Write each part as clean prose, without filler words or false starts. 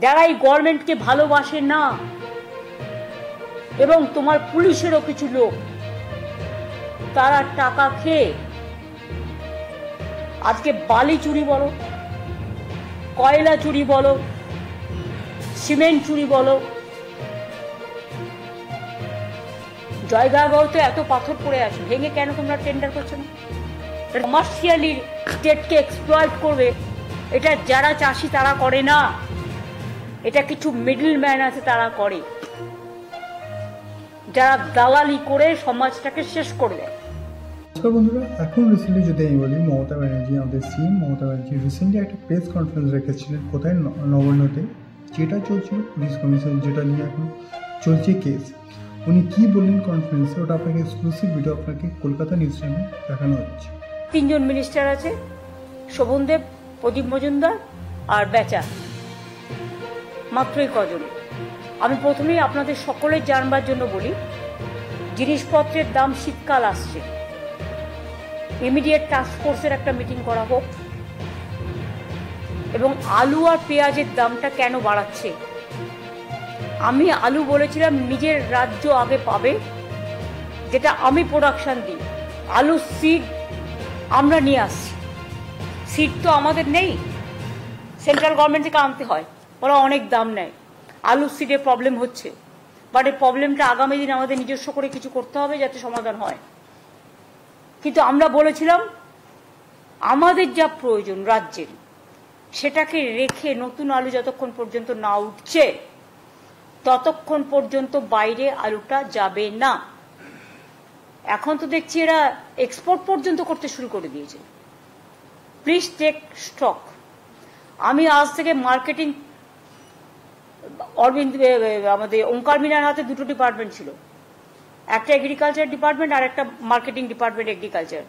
যারা এই গভর্নমেন্টকে ভালোবাসে না, এবং তোমার পুলিশেরও কিছু লোক তারা টাকা খেয়ে আজকে বালি চুরি বলো, কয়লা চুরি বলো, সিমেন্ট চুরি বলো, জয়গাঁওতে এত পাথর পড়ে আছে, ভেঙে কেন তোমরা টেন্ডার করছো না? কমার্শিয়ালি স্টেটকে এক্সপ্লয়েট করবে, এটা যারা চাষি তারা করে না, এটা কিছু মিডল ম্যান আছে তারা করে, যারা দালালি করে সমাজটাকে শেষ করবে। নমস্কার বন্ধুরা, এখন রিসেন্টলি যদি আমি বলি, মমতা ব্যানার্জি, আমাদের সিএম মমতা ব্যানার্জি রিসেন্টলি একটা প্রেস কনফারেন্স রেখেছিলেন কোথায়, নবান্নতে, যেটা চলছিল পুলিশ কমিশন, যেটা নিয়ে এখন চলছে কেস। উনি কি বললেন কনফারেন্সে, ওটা আপনাকে এক্সক্লুসিভ ভিডিও আপনাকে কলকাতা নিউজ চ্যানেলে দেখানো হচ্ছে। 3 জন মিনিস্টার আছে, শোভনদেব, প্রদীপ মজুমদার আর বেচা, মাত্রই কজন। আমি প্রথমেই আপনাদের সকলের জানবার জন্য বলি, জিনিসপত্রের দাম, শীতকাল আসছে, ইমিডিয়েট টাস্ক ফোর্সের একটা মিটিং করা হোক, এবং আলু আর পেঁয়াজের দামটা কেন বাড়াচ্ছে। আমি আলু বলেছিলাম নিজের রাজ্য আগে পাবে, যেটা আমি প্রোডাকশন দিই। আলু সিড আমরা নিয়ে আসছি, সিড তো আমাদের নেই, সেন্ট্রাল গভর্নমেন্ট থেকে আনতে হয়, ওরা অনেক দাম নেয়। আলু সিডের প্রবলেম হচ্ছে, বাট এই প্রবলেমটা আগামী দিন আমাদের নিজস্ব করে কিছু করতে হবে যাতে সমাধান হয়। কিন্তু আমরা বলেছিলাম আমাদের যা প্রয়োজন রাজ্যের, সেটাকে রেখে নতুন আলু যতক্ষণ পর্যন্ত না উঠছে ততক্ষণ পর্যন্ত বাইরে আলুটা যাবে না। এখন তো দেখছি এরা এক্সপোর্ট পর্যন্ত করতে শুরু করে দিয়েছে। Please take stock. আমি আজ থেকে মার্কেটিং, অরবিন্দ, আমাদের ওঙ্কার মিনার হাতে দুটো ডিপার্টমেন্ট ছিল, একটা এগ্রিকালচার ডিপার্টমেন্ট আর একটা মার্কেটিং ডিপার্টমেন্ট এগ্রিকালচার,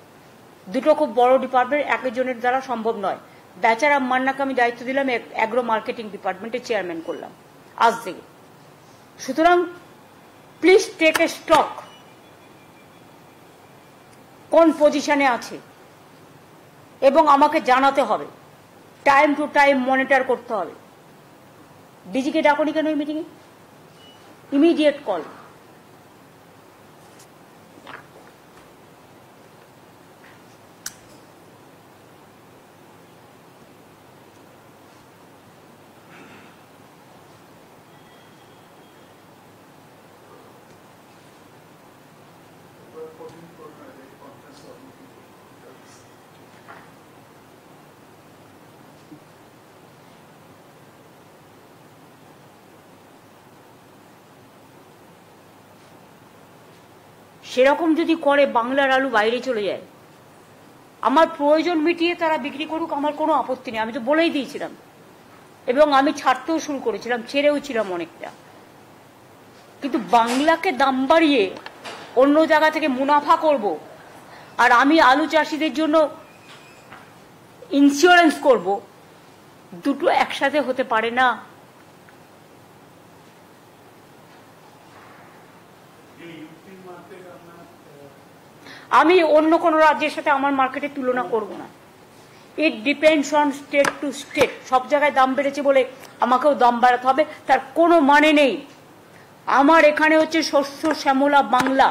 দুটো খুব বড় ডিপার্টমেন্ট, একজনের দ্বারা সম্ভব নয়। বেচারা মান্নাকে আমি দায়িত্ব দিলাম, অ্যাগ্রো মার্কেটিং ডিপার্টমেন্টের চেয়ারম্যান করলাম আজ থেকে। সুতরাং প্লিজ টেক এ স্টক, কোন পজিশনে আছে এবং আমাকে জানাতে হবে, টাইম টু টাইম মনিটর করতে হবে। ডিজিকে ডাকনি কেন এই মিটিংয়ে? Immediate call. সেরকম যদি করে, বাংলার আলু বাইরে চলে যায়, আমার প্রয়োজন মিটিয়ে তারা বিক্রি করুক, আমার কোনো আপত্তি নেই, আমি তো বলেই দিয়েছিলাম। এবং আমি ছাড়তেও শুরু করেছিলাম, ছেড়েও ছিলাম অনেকটা। কিন্তু বাংলাকে দাম বাড়িয়ে অন্য জায়গা থেকে মুনাফা করব, আর আমি আলু চাষিদের জন্য ইন্স্যুরেন্স করব, দুটো একসাথে হতে পারে না। আমি অন্য কোনো রাজ্যের সাথে আমার মার্কেটের তুলনা করব না। It depends on state to state. সব জায়গায় দাম বেড়েছে বলে আমাকেও দাম বাড়াতে হবে, তার কোনো মানে নেই। আমার এখানে হচ্ছে শস্য শ্যামলা বাংলা,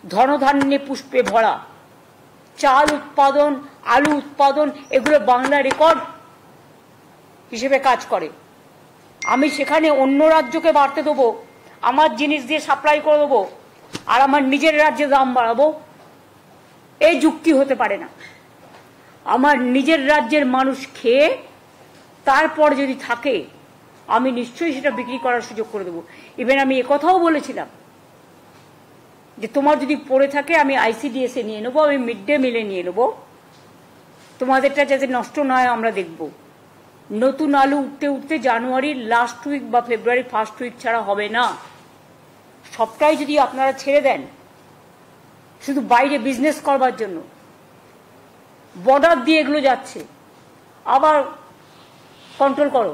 ধনধান্যে পুষ্পে ভরা, চাল উৎপাদন, আলু উৎপাদন, এগুলো বাংলা রেকর্ড হিসেবে কাজ করে। আমি সেখানে অন্য রাজ্যকে বাড়তে দেবো, আমার জিনিস দিয়ে সাপ্লাই করে দেবো, আর আমার নিজের রাজ্যে দাম বাড়াবো, এই যুক্তি হতে পারে না। আমার নিজের রাজ্যের মানুষ খেয়ে তারপর যদি থাকে, আমি নিশ্চয়ই সেটা বিক্রি করার সুযোগ করে দেবো। ইভেন আমি একথাও বলেছিলাম যে তোমার যদি পড়ে থাকে আমি ICDS এ নিয়ে নেবো, আমি মিড ডে মিলে নিয়ে নেবো, তোমাদেরটা যাতে নষ্ট না হয় আমরা দেখব। নতুন আলু উঠতে উঠতে জানুয়ারির লাস্ট উইক বা ফেব্রুয়ারি ফার্স্ট উইক ছাড়া হবে না। সবটাই যদি আপনারা ছেড়ে দেন শুধু বাইরে বিজনেস করবার জন্য, বর্ডার দিয়ে এগুলো যাচ্ছে, আবার কন্ট্রোল করো।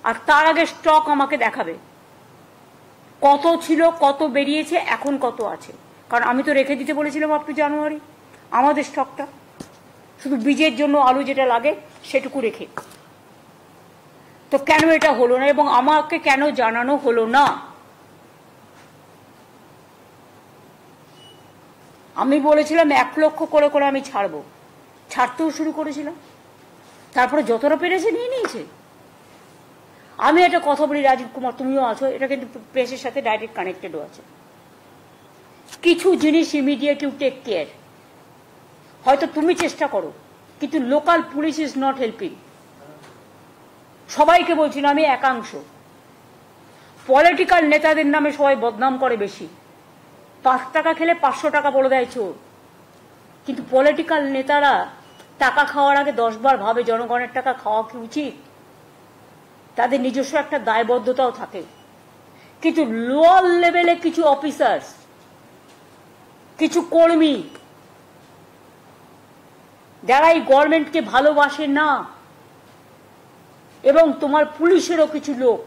আর তার আগে স্টক আমাকে দেখাবে, কত ছিল, কত বেরিয়েছে, এখন কত আছে। কারণ আমি তো রেখে দিতে বলেছিলাম আপ টু জানুয়ারি আমাদের স্টকটা, শুধু বীজের জন্য আলু যেটা লাগে সেটুকু রেখে। তো কেন এটা হলো না এবং আমাকে কেন জানানো হলো না? আমি বলেছিলাম 1 লক্ষ করে করে আমি ছাড়বো, ছাড়তেও শুরু করেছিলাম, তারপরে যতটা পেরেছে নিয়ে নিয়েছে। আমি একটা কথা বলি, রাজীব কুমার তুমিও আছো, এটা কিন্তু প্রেসের সাথে ডাইরেক্ট কানেক্টেডও আছে। কিছু জিনিস ইমিডিয়েট ইউ টেক কেয়ার, হয়তো তুমি চেষ্টা করো, কিন্তু local police is not helping. সবাইকে বলছি না, আমি একাংশ। পলিটিক্যাল নেতাদের নামে সবাই বদনাম করে বেশি, 5 টাকা খেলে 500 টাকা বলে দেয় চোর, কিন্তু পলিটিক্যাল নেতারা টাকা খাওয়ার আগে 10 বার ভাবে জনগণের টাকা খাওয়া কি উচিত। তাদের নিজস্ব একটা দায়বদ্ধতাও থাকে। কিন্তু লোয়ার লেভেলে কিছু অফিসার্স, কিছু কর্মী যারা এই গভর্নমেন্টকে ভালোবাসে না, এবং তোমার পুলিশেরও কিছু লোক,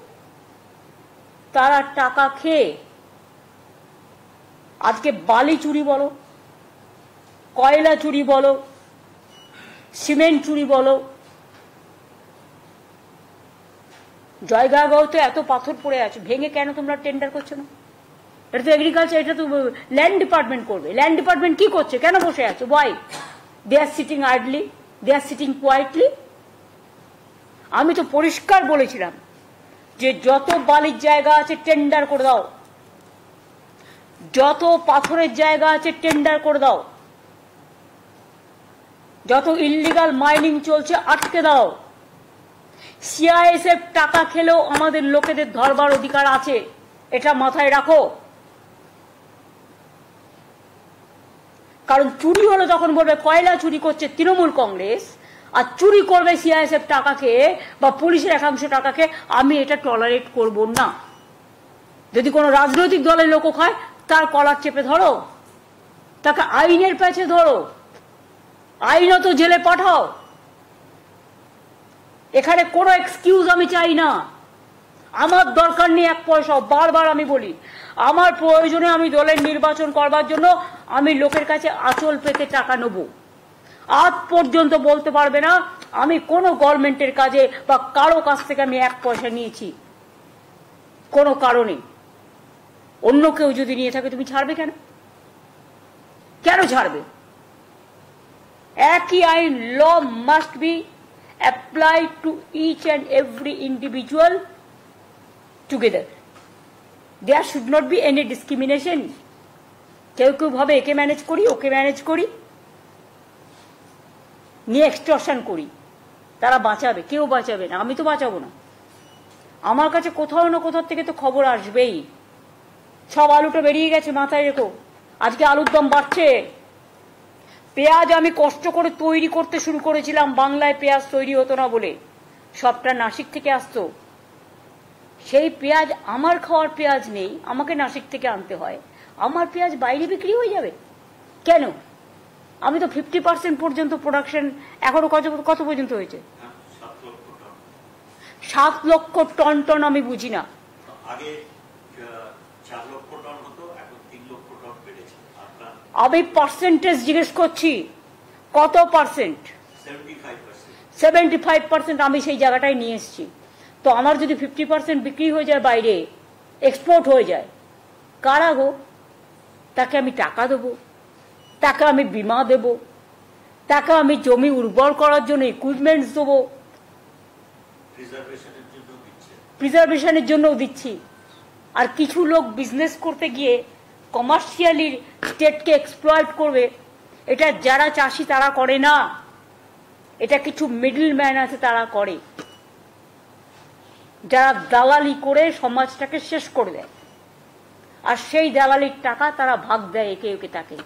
তারা টাকা খেয়ে আজকে বালি চুরি বলো, কয়লা চুরি বলো, সিমেন্ট চুরি বলো, জয়গাঁওতে এত পাথর পড়ে আছে, ভেঙে কেন তোমরা টেন্ডার করছো না? এটা তো এগ্রিকালচার, এটা তো ল্যান্ড ডিপার্টমেন্ট করবে। ল্যান্ড ডিপার্টমেন্ট কি করছে? কেন বসে আছে? Why they are sitting idly, they are sitting quietly? আমি তো পরিষ্কার বলেছিলাম যে যত বালির জায়গা আছে টেন্ডার করে দাও, যত পাথরের জায়গা আছে টেন্ডার করে দাও, যত ইল্লিগাল মাইনিং চলছে আটকে দাও। সিআইএসএফ টাকা খেলেও আমাদের লোকেদের ধরবার অধিকার আছে, এটা মাথায় রাখো। কারণ চুরি হলো তখন বলবে কয়লা চুরি করছে তৃণমূল কংগ্রেস, আর চুরি করবে সিআইএসএফ টাকা খেয়ে বা পুলিশের একাংশ টাকা খেয়ে। আমি এটা টলারেট করব না। যদি কোনো রাজনৈতিক দলের লোক হয়, তার কলার চেপে ধরো, তাকে আইনের পেছে ধরো, আইনত জেলে পাঠাও। এখানে কোনো এক্সকিউজ আমি চাই না। আমার দরকার নেই 1 পয়সাও। বারবার আমি বলি, আমার প্রয়োজনে আমি দলের নির্বাচন করবার জন্য আমি লোকের কাছে আঁচল পেতে টাকা নেব। আজ পর্যন্ত বলতে পারবে না আমি কোনো গভর্নমেন্টের কাজে বা কারো কাছ থেকে আমি 1 পয়সা নিয়েছি, কোনো কারণে। অন্য কেউ যদি নিয়ে থাকে তুমি ছাড়বে কেন? কেন ছাড়বে? একই আইন, law must be applied to each and every individual together. There should not be any discrimination. কেউ কেউ ভাবে একে ম্যানেজ করি, ওকে ম্যানেজ করি, নিয়ে এক্সটর্শন করি, তারা বাঁচাবে। কেউ বাঁচাবে না, আমি তো বাঁচাবো না। আমার কাছে কোথাও না কোথাও থেকে তো খবর আসবেই। সব আলুটা বেরিয়ে গেছে, মাথায় রেখো। আজকে আলুর দাম বাড়ছে। পেঁয়াজ আমি কষ্ট করে তৈরি করতে শুরু করেছিলাম, বাংলায় পেঁয়াজ তৈরি হতো না বলে, সবটা নাসিক থেকে আসতো। সেই পেঁয়াজ, আমার খাওয়ার পেঁয়াজ নেই, আমাকে নাসিক থেকে আনতে হয়। আমার পেঁয়াজ বাইরে বিক্রি হয়ে যাবে কেন? আমি তো 50% পর্যন্ত প্রোডাকশন, এখনো কত পর্যন্ত হয়েছে? 7 লক্ষ টন টন আমি বুঝি না। আমি পার্সেন্টেজ জিজ্ঞেস করছি, কত পার্সেন্ট? 75%। আমি সেই জায়গাটায় নিয়ে এসেছি। তো আমার যদি 50% বিক্রি হয়ে যায় বাইরে, এক্সপোর্ট হয়ে যায়, কারা গো? তাকে আমি টাকা দেবো, তাকে আমি বিমা দেব, তাকে আমি জমি উর্বর করার জন্য ইকুইপমেন্টস দেবো, প্রিজার্ভেশনের জন্যও দিচ্ছি। আর কিছু লোক বিজনেস করতে গিয়ে কমার্শিয়ালি স্টেটকে এক্সপ্লয়েট করবে, এটা যারা চাষি তারা করে না, এটা কিছু মিডল ম্যান আছে তারা করে, যারা দালালি করে সমাজটাকে শেষ করে দেয়। আর সেই দালালির টাকা তারা ভাগ দেয় একে একে তাকে।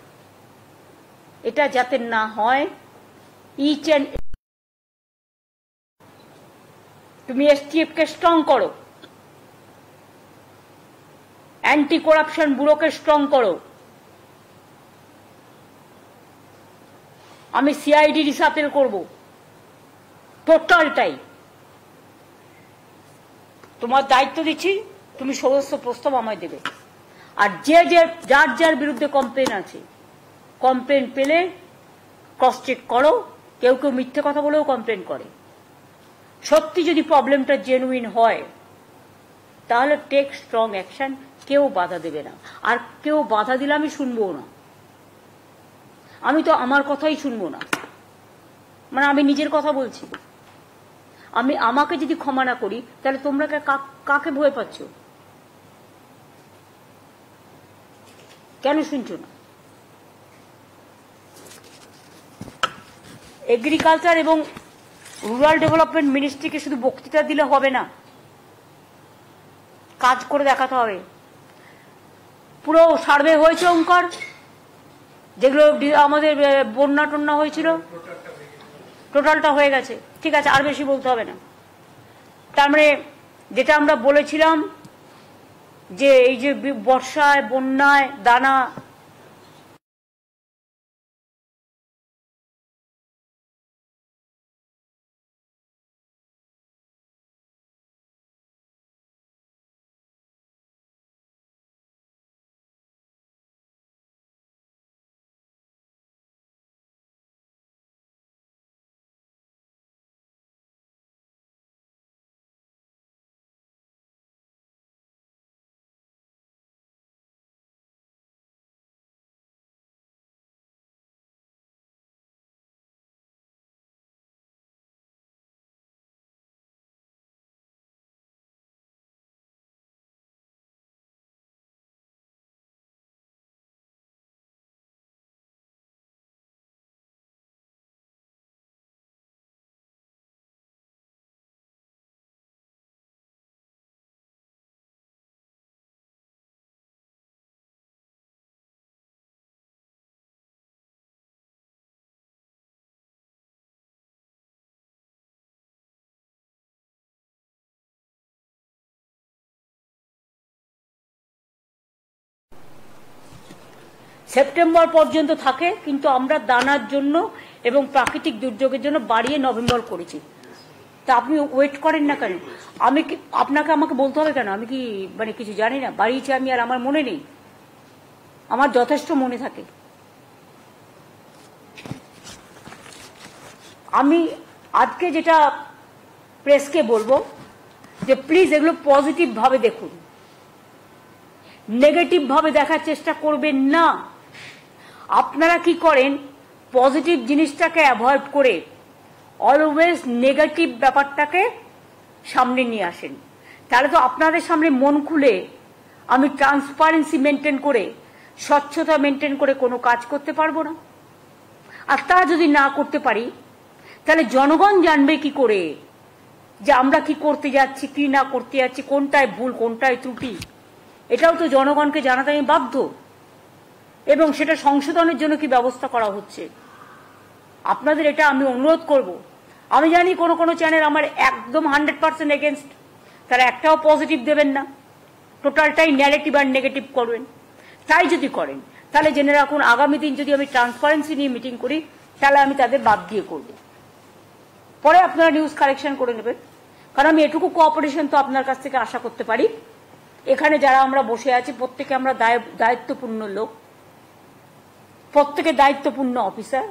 এটা যাতে না হয়, ইচ অ্যান্ড তুমি এসটিএফকে স্ট্রং করো, অ্যান্টি করাপশন ব্যুরোকে স্ট্রং করো। আমি সিআইডি রিসাপেল করব, টোটালটাই তোমার দায়িত্ব দিচ্ছি। তুমি সমস্ত প্রস্তাব আমায় দেবে। আর যার যার বিরুদ্ধে কমপ্লেন আছে, কমপ্লেন পেলে ক্রস চেক করো। কেউ কেউ মিথ্যে কথা বলেও কমপ্লেন করে। সত্যি যদি প্রবলেমটা জেনুইন হয় তাহলে টেক স্ট্রং অ্যাকশন, কেউ বাধা দেবে না। আর কেউ বাধা দিলে আমি শুনবো না, আমি তো আমার কথাই শুনবো না, মানে আমি নিজের কথা বলছি। আমি আমাকে যদি ক্ষমা না করি তাহলে তোমরা কাকে ভয় পাচ্ছ? কেন শুনছো না? এগ্রিকালচার এবং রুরাল ডেভেলপমেন্ট মিনিস্ট্রিকে শুধু বক্তৃতা দিলে হবে না, কাজ করে দেখাতে হবে। পুরো সার্ভে হয়েছে অঙ্কর, যেগুলো আমাদের বন্যা টন্যা হয়েছিল টোটালটা হয়ে গেছে, ঠিক আছে, আর বেশি বলতে হবে না। তার মানে যেটা আমরা বলেছিলাম যে এই যে বর্ষায় বন্যায় দানা সেপ্টেম্বর পর্যন্ত থাকে, কিন্তু আমরা দানার জন্য এবং প্রাকৃতিক দুর্যোগের জন্য বাড়িয়ে নভেম্বর করেছি। তা আপনি ওয়েট করেন না কেন? আমি কি আমাকে বলতে হবে কেন? আমি কি মানে কিছু জানি না? বাড়িয়েছি আমি, আর আমার মনে নেই? আমার যথেষ্ট মনে থাকে। আমি আজকে যেটা প্রেসকে বলবো যে প্লিজ এগুলো পজিটিভ ভাবে দেখুন, নেগেটিভ ভাবে দেখার চেষ্টা করবেন না। আপনারা কি করেন, পজিটিভ জিনিসটাকে অ্যাভয়েড করে অলওয়েজ নেগেটিভ ব্যাপারটাকে সামনে নিয়ে আসেন। তাহলে তো আপনাদের সামনে মন খুলে আমি ট্রান্সপারেন্সি মেনটেন করে, স্বচ্ছতা মেনটেন করে কোনো কাজ করতে পারবো না। আর তা যদি না করতে পারি তাহলে জনগণ জানবে কি করে যে আমরা কি করতে যাচ্ছি, কি না করতে যাচ্ছি, কোনটায় ভুল কোনটায় ত্রুটি। এটাও তো জনগণকে জানাতে আমি বাধ্য, এবং সেটা সংশোধনের জন্য কি ব্যবস্থা করা হচ্ছে। আপনাদের এটা আমি অনুরোধ করব। আমি জানি কোনো কোনো চ্যানেল আমার একদম 100% এগেনস্ট, তারা একটাও পজিটিভ দেবেন না, টোটালটাই নেগেটিভ আর নেগেটিভ করবেন। তাই যদি করেন তাহলে জেনে রাখুন, আগামী দিন যদি আমি ট্রান্সপারেন্সি নিয়ে মিটিং করি তাহলে আমি তাদের বাদ দিয়ে করব। পরে আপনারা নিউজ কালেকশন করে নেবেন, কারণ আমি এটুকু কোঅপারেশন তো আপনার কাছ থেকে আশা করতে পারি। এখানে যারা আমরা বসে আছি প্রত্যেকে আমরা দায়িত্বপূর্ণ লোক, প্রত্যেকে দায়িত্বপূর্ণ অফিসার,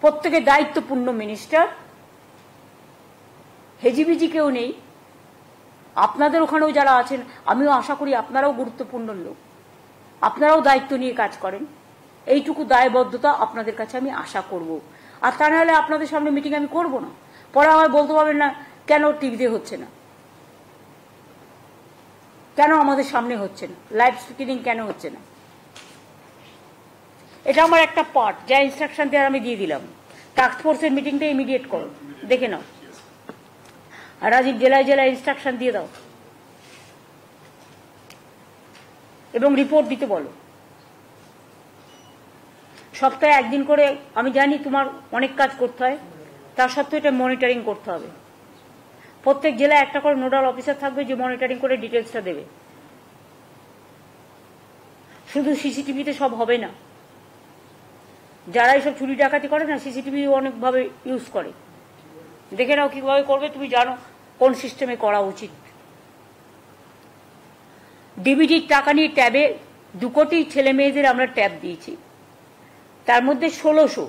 প্রত্যেকে দায়িত্বপূর্ণ মিনিস্টার, হেজিবিজি কেউ নেই। আপনাদের ওখানেও যারা আছেন আমিও আশা করি আপনারাও গুরুত্বপূর্ণ লোক, আপনারাও দায়িত্ব নিয়ে কাজ করেন। এইটুকু দায়বদ্ধতা আপনাদের কাছে আমি আশা করব। আর তা নাহলে আপনাদের সামনে মিটিং আমি করব না। পরে আমায় বলতে পারবেন না কেন টিভিতে হচ্ছে না, কেন আমাদের সামনে হচ্ছে না, লাইভ স্পিকিং কেন হচ্ছে না। এটা আমার একটা পার্ট, যা ইনস্ট্রাকশন দেওয়ার আমি দিয়ে দিলাম। টাস্ক ফোর্সের মিটিংটা ইমিডিয়েট করো, দেখে নাও। আর রাজীব জেলায় জেলায় ইনস্ট্রাকশন দিয়ে দাও এবং রিপোর্ট দিতে বলো। সপ্তাহে একদিন করে, আমি জানি তোমার অনেক কাজ করতে হয়, তার সত্ত্বেও এটা মনিটরিং করতে হবে। প্রত্যেক জেলায় একটা করে নোডাল অফিসার থাকবে যে মনিটরিং করে ডিটেলসটা দেবে। শুধু সিসিটিভিতে সব হবে না, যারা এইসব চুরি ডাকাতি করে না সিসিটিভি অনেকভাবে ইউজ করে, দেখে নাও কিভাবে করবে, তুমি জানো কোন সিস্টেমে করা উচিত। ডিবিটির টাকা নিয়ে ট্যাবে 2 কোটি ছেলে মেয়েদের আমরা ট্যাব দিয়েছি, তার মধ্যে 1600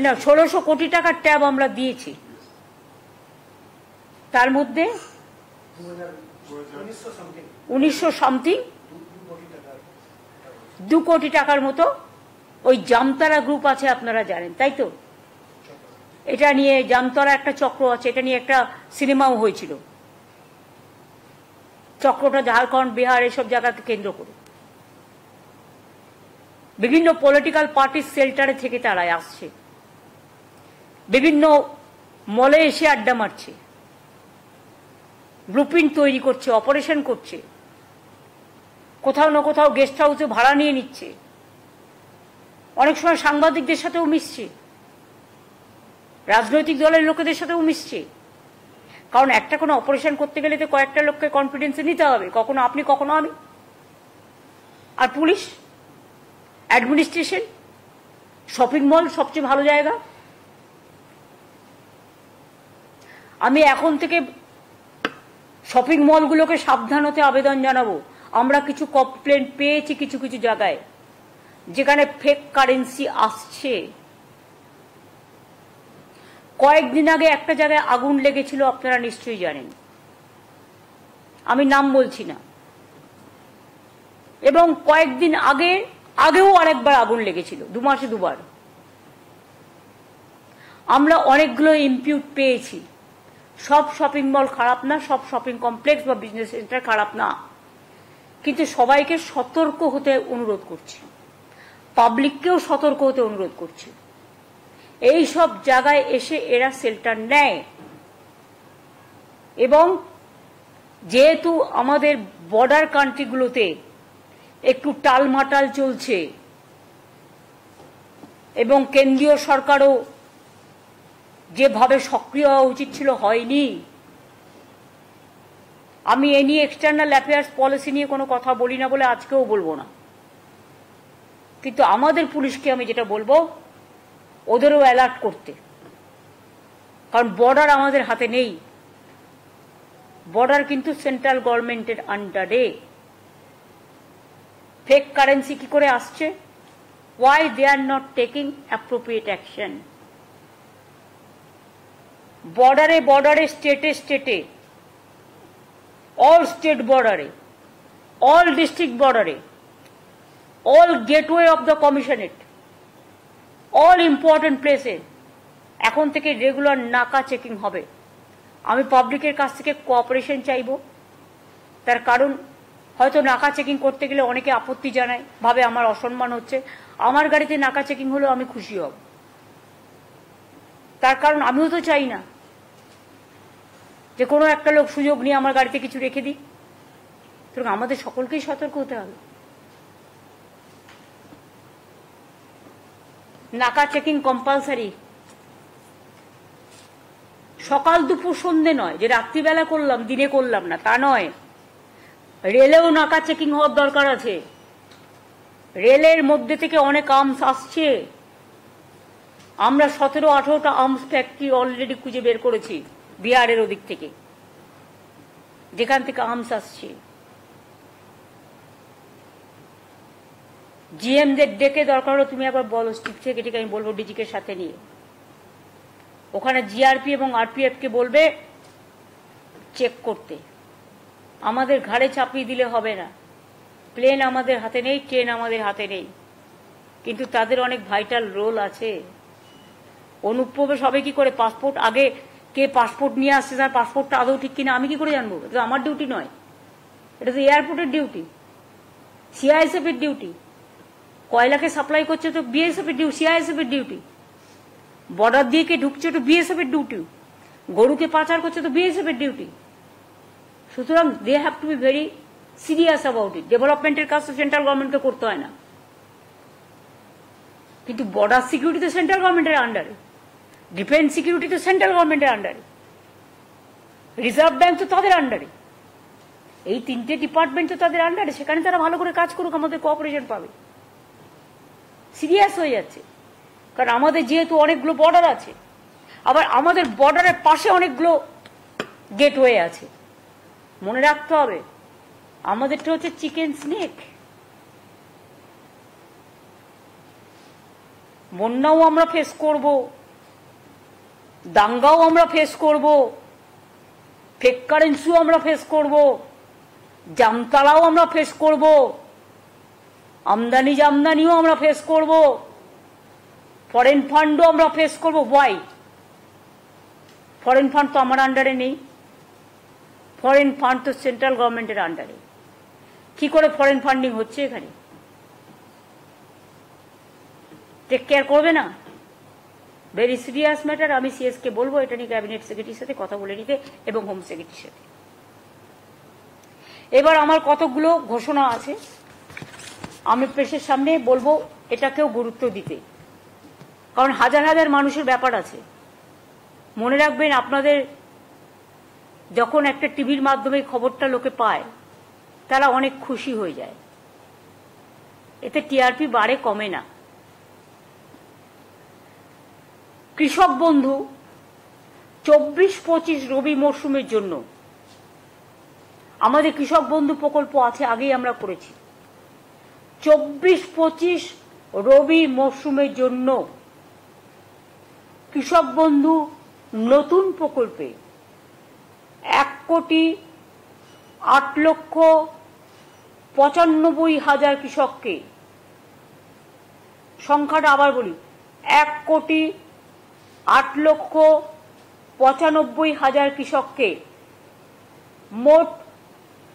না 1600 কোটি টাকার ট্যাব আমরা দিয়েছি, তার মধ্যে 1900 সামথিং 2 কোটি টাকার মতো ওই জামতারা গ্রুপ আছে, আপনারা জানেন তাই তো? এটা নিয়ে জামতারা একটা চক্র আছে, এটা নিয়ে একটা সিনেমাও হয়েছিল। চক্রটা ঝাড়খণ্ড, বিহার এসব জায়গাকে কেন্দ্র করে বিভিন্ন পলিটিক্যাল পার্টির শেল্টারে থেকে তারা আসছে, বিভিন্ন মলে এসে আড্ডা মারছে, ব্লুপ্রিন্ট তৈরি করছে, অপারেশন করছে, কোথাও না কোথাও গেস্ট হাউসে ভাড়া নিয়ে নিচ্ছে, অনেক সময় সাংবাদিকদের সাথেও মিশছে, রাজনৈতিক দলের লোকেদের সাথেও মিশছে। কারণ একটা কোনো অপারেশন করতে গেলে তো কয়েকটা লোককে কনফিডেন্সে নিতে হবে, কখনো আপনি কখনো আমি। আর পুলিশ, অ্যাডমিনিস্ট্রেশন, শপিং মল সবচেয়ে ভালো জায়গা। আমি এখন থেকে শপিং মলগুলোকে সাবধান হতে আবেদন জানাবো। আমরা কিছু কমপ্লেন পেয়েছি কিছু কিছু জায়গায় যেখানে ফেক কারেন্সি আসছে। কয়েকদিন আগে একটা জায়গায় আগুন লেগেছিল, আপনারা নিশ্চয়ই জানেন, আমি নাম বলছি না। এবং কয়েকদিন আগেও আরেকবার আগুন লেগেছিল, 2 মাসে 2 বার। আমরা অনেকগুলো ইম্পিউট পেয়েছি। সব শপিং মল খারাপ না, সব শপিং কমপ্লেক্স বা বিজনেস সেন্টার খারাপ না, কিন্তু সবাইকে সতর্ক হতে অনুরোধ করছি, পাবলিককেও সতর্ক হতে অনুরোধ করছি। এই সব জায়গায় এসে এরা শেল্টার নেয় এবং যেহেতু আমাদের বর্ডার কান্ট্রিগুলোতে একটু টালমাটাল চলছে এবং কেন্দ্রীয় সরকারও যেভাবে সক্রিয় হওয়া উচিত ছিল হয়নি। আমি এ নিয়ে এক্সটার্নাল অ্যাফেয়ার্স পলিসি নিয়ে কোনো কথা বলি না বলে আজকেও বলবো না, কিন্তু আমাদের পুলিশকে আমি যেটা বলবো ওদেরও অ্যালার্ট করতে, কারণ বর্ডার আমাদের হাতে নেই, বর্ডার কিন্তু সেন্ট্রাল গভর্নমেন্টের আন্ডারে। ফেক কারেন্সি কি করে আসছে? Why they are not taking appropriate action? বর্ডারে স্টেটে অল স্টেট বর্ডারে, অল ডিস্ট্রিক্ট বর্ডারে, all gateway of the commissionerate, all important প্লেসে এখন থেকে রেগুলার নাকা চেকিং হবে। আমি পাবলিকের কাছ থেকে কোঅপারেশন চাইব, তার কারণ হয়তো নাকা চেকিং করতে গেলে অনেকে আপত্তি জানায়, ভাবে আমার অসম্মান হচ্ছে। আমার গাড়িতে নাকা চেকিং হলেও আমি খুশি হব, তার কারণ আমিও তো চাই না যে কোনো একটা লোক সুযোগ নিয়ে আমার গাড়িতে কিছু রেখে দিই। সুতরাং আমাদের সকলকেই সতর্ক হতে হবে। নাকা চেকিং কম্পালসারি, সকাল দুপুর সন্ধ্যে নয়, যে রাত্রিবেলা করলাম দিনে করলাম না তা নয়। রেলেও নাকা চেকিং হওয়ার দরকার আছে। রেলের মধ্যে থেকে অনেক আর্মস আসছে, আমরা 17-18টা আর্মস ফ্যাক্টরি অলরেডি খুঁজে বের করেছি বিহারের ওদিক থেকে, যেখান থেকে আর্মস আসছে। জিএমদের ডেকে দরকার হলো তুমি একবার বলো, চিফ সেক্রেটারিকে আমি বলবো ডিজিকে সাথে নিয়ে, ওখানে জিআরপি এবং আরপিএফ কে বলবে চেক করতে। আমাদের ঘাড়ে চাপিয়ে দিলে হবে না। প্লেন আমাদের হাতে নেই, ট্রেন আমাদের হাতে নেই, কিন্তু তাদের অনেক ভাইটাল রোল আছে। অনুপ্রবেশ হবে কি করে? পাসপোর্ট আগে কে পাসপোর্ট নিয়ে আসছে, তার পাসপোর্টটা আদৌ ঠিক কিনা আমি কি করে জানবো? এটা আমার ডিউটি নয়, এটা তো এয়ারপোর্টের ডিউটি, সিআইএসএফ এর ডিউটি। কয়লাকে সাপ্লাই করছে তো বিএসএফ এর ডিউটি, সিআইএসএফ এর ডিউটি। বর্ডার দিয়ে কে ঢুকছে তো বিএসএফ এর ডিউটি। গরুকে পাচার করছে তো বিএসএফ এর ডিউটি। সুতরাং they have to be very serious about it. ডেভেলপমেন্টের কাজ তো সেন্ট্রাল গভর্নমেন্টকে করতে হয় না, কিন্তু বর্ডার সিকিউরিটি তো সেন্ট্রাল গভর্নমেন্টের আন্ডারে, ডিফেন্স সিকিউরিটি তো সেন্ট্রাল গভর্নমেন্টের আন্ডারে, রিজার্ভ ব্যাংক তো তাদের আন্ডারে, এই 3টে ডিপার্টমেন্ট তো তাদের আন্ডারে। সেখানে তারা ভালো করে কাজ করুক, আমাদের কোঅপারেশন পাবে। সিরিয়াস হয়ে যাচ্ছে, কারণ আমাদের যেহেতু অনেকগুলো বর্ডার আছে, আবার আমাদের বর্ডারের পাশে অনেকগুলো গেটওয়ে আছে। মনে রাখতে হবে আমাদেরটা হচ্ছে চিকেন স্নেক। বন্যাও আমরা ফেস করব, দাঙ্গাও আমরা ফেস করব, ফেক কারেন্সিও আমরা ফেস করব, জামতালাও আমরা ফেস করব, আমদানি জামদানিও আমরা ফেস করব, ফরেন ফান্ডও আমরা ফেস করব। ওয়াই? ফরেন ফান্ড তো আমার আন্ডারে নেই, ফরেন ফান্ড তো সেন্ট্রাল গভর্নমেন্টের আন্ডারে। কি করে ফরেন ফান্ডিং হচ্ছে এখানে? টেক কেয়ার করবে না? Very serious matter. আমি সিএসকে বলবো এটা নিয়ে ক্যাবিনেট সেক্রেটারির সাথে কথা বলে নিতে এবং হোম সেক্রেটারির সাথে। এবার আমার কতগুলো ঘোষণা আছে, আমি প্রেসের সামনে বলবো এটাকেও গুরুত্ব দিতে, কারণ হাজার হাজার মানুষের ব্যাপার আছে। মনে রাখবেন, আপনাদের যখন একটা টিভির মাধ্যমে খবরটা লোকে পায়, তারা অনেক খুশি হয়ে যায়, এতে টিআরপি বাড়ে, কমে না। কৃষক বন্ধু 24-25 রবি মরশুমের জন্য আমাদের কৃষক বন্ধু প্রকল্প আছে, আগেই আমরা করেছি। 24-25 রবি মরশুমের জন্য কৃষক বন্ধু নতুন প্রকল্পে 1,08,95,000 কৃষককে, সংখ্যাটা আবার বলি, 1,08,95,000 কৃষককে মোট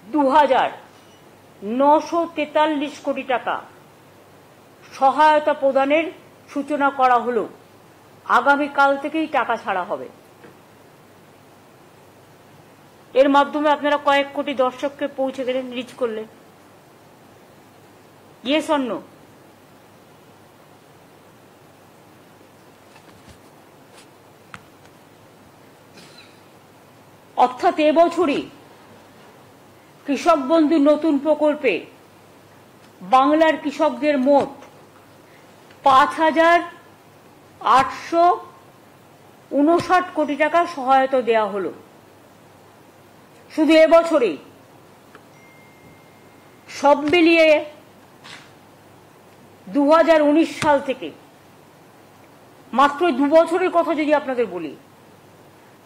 2,943 কোটি টাকা সহায়তা প্রদানের সূচনা করা হলো। আগামীকাল থেকেই টাকা ছাড়া হবে। এর মাধ্যমে আপনারা কয়েক কোটি দর্শককে পৌঁছে গেলেন, রিচ করলেন। Yes or no? অর্থাৎ এবছরই কৃষক বন্ধু নতুন প্রকল্পে বাংলার কৃষকদের মোট 5,859 কোটি টাকা সহায়তা দেওয়া হলো শুধু এবছরেই। সব মিলিয়ে 2019 সাল থেকে, মাত্র 2 বছরের কথা যদি আপনাদের বলি,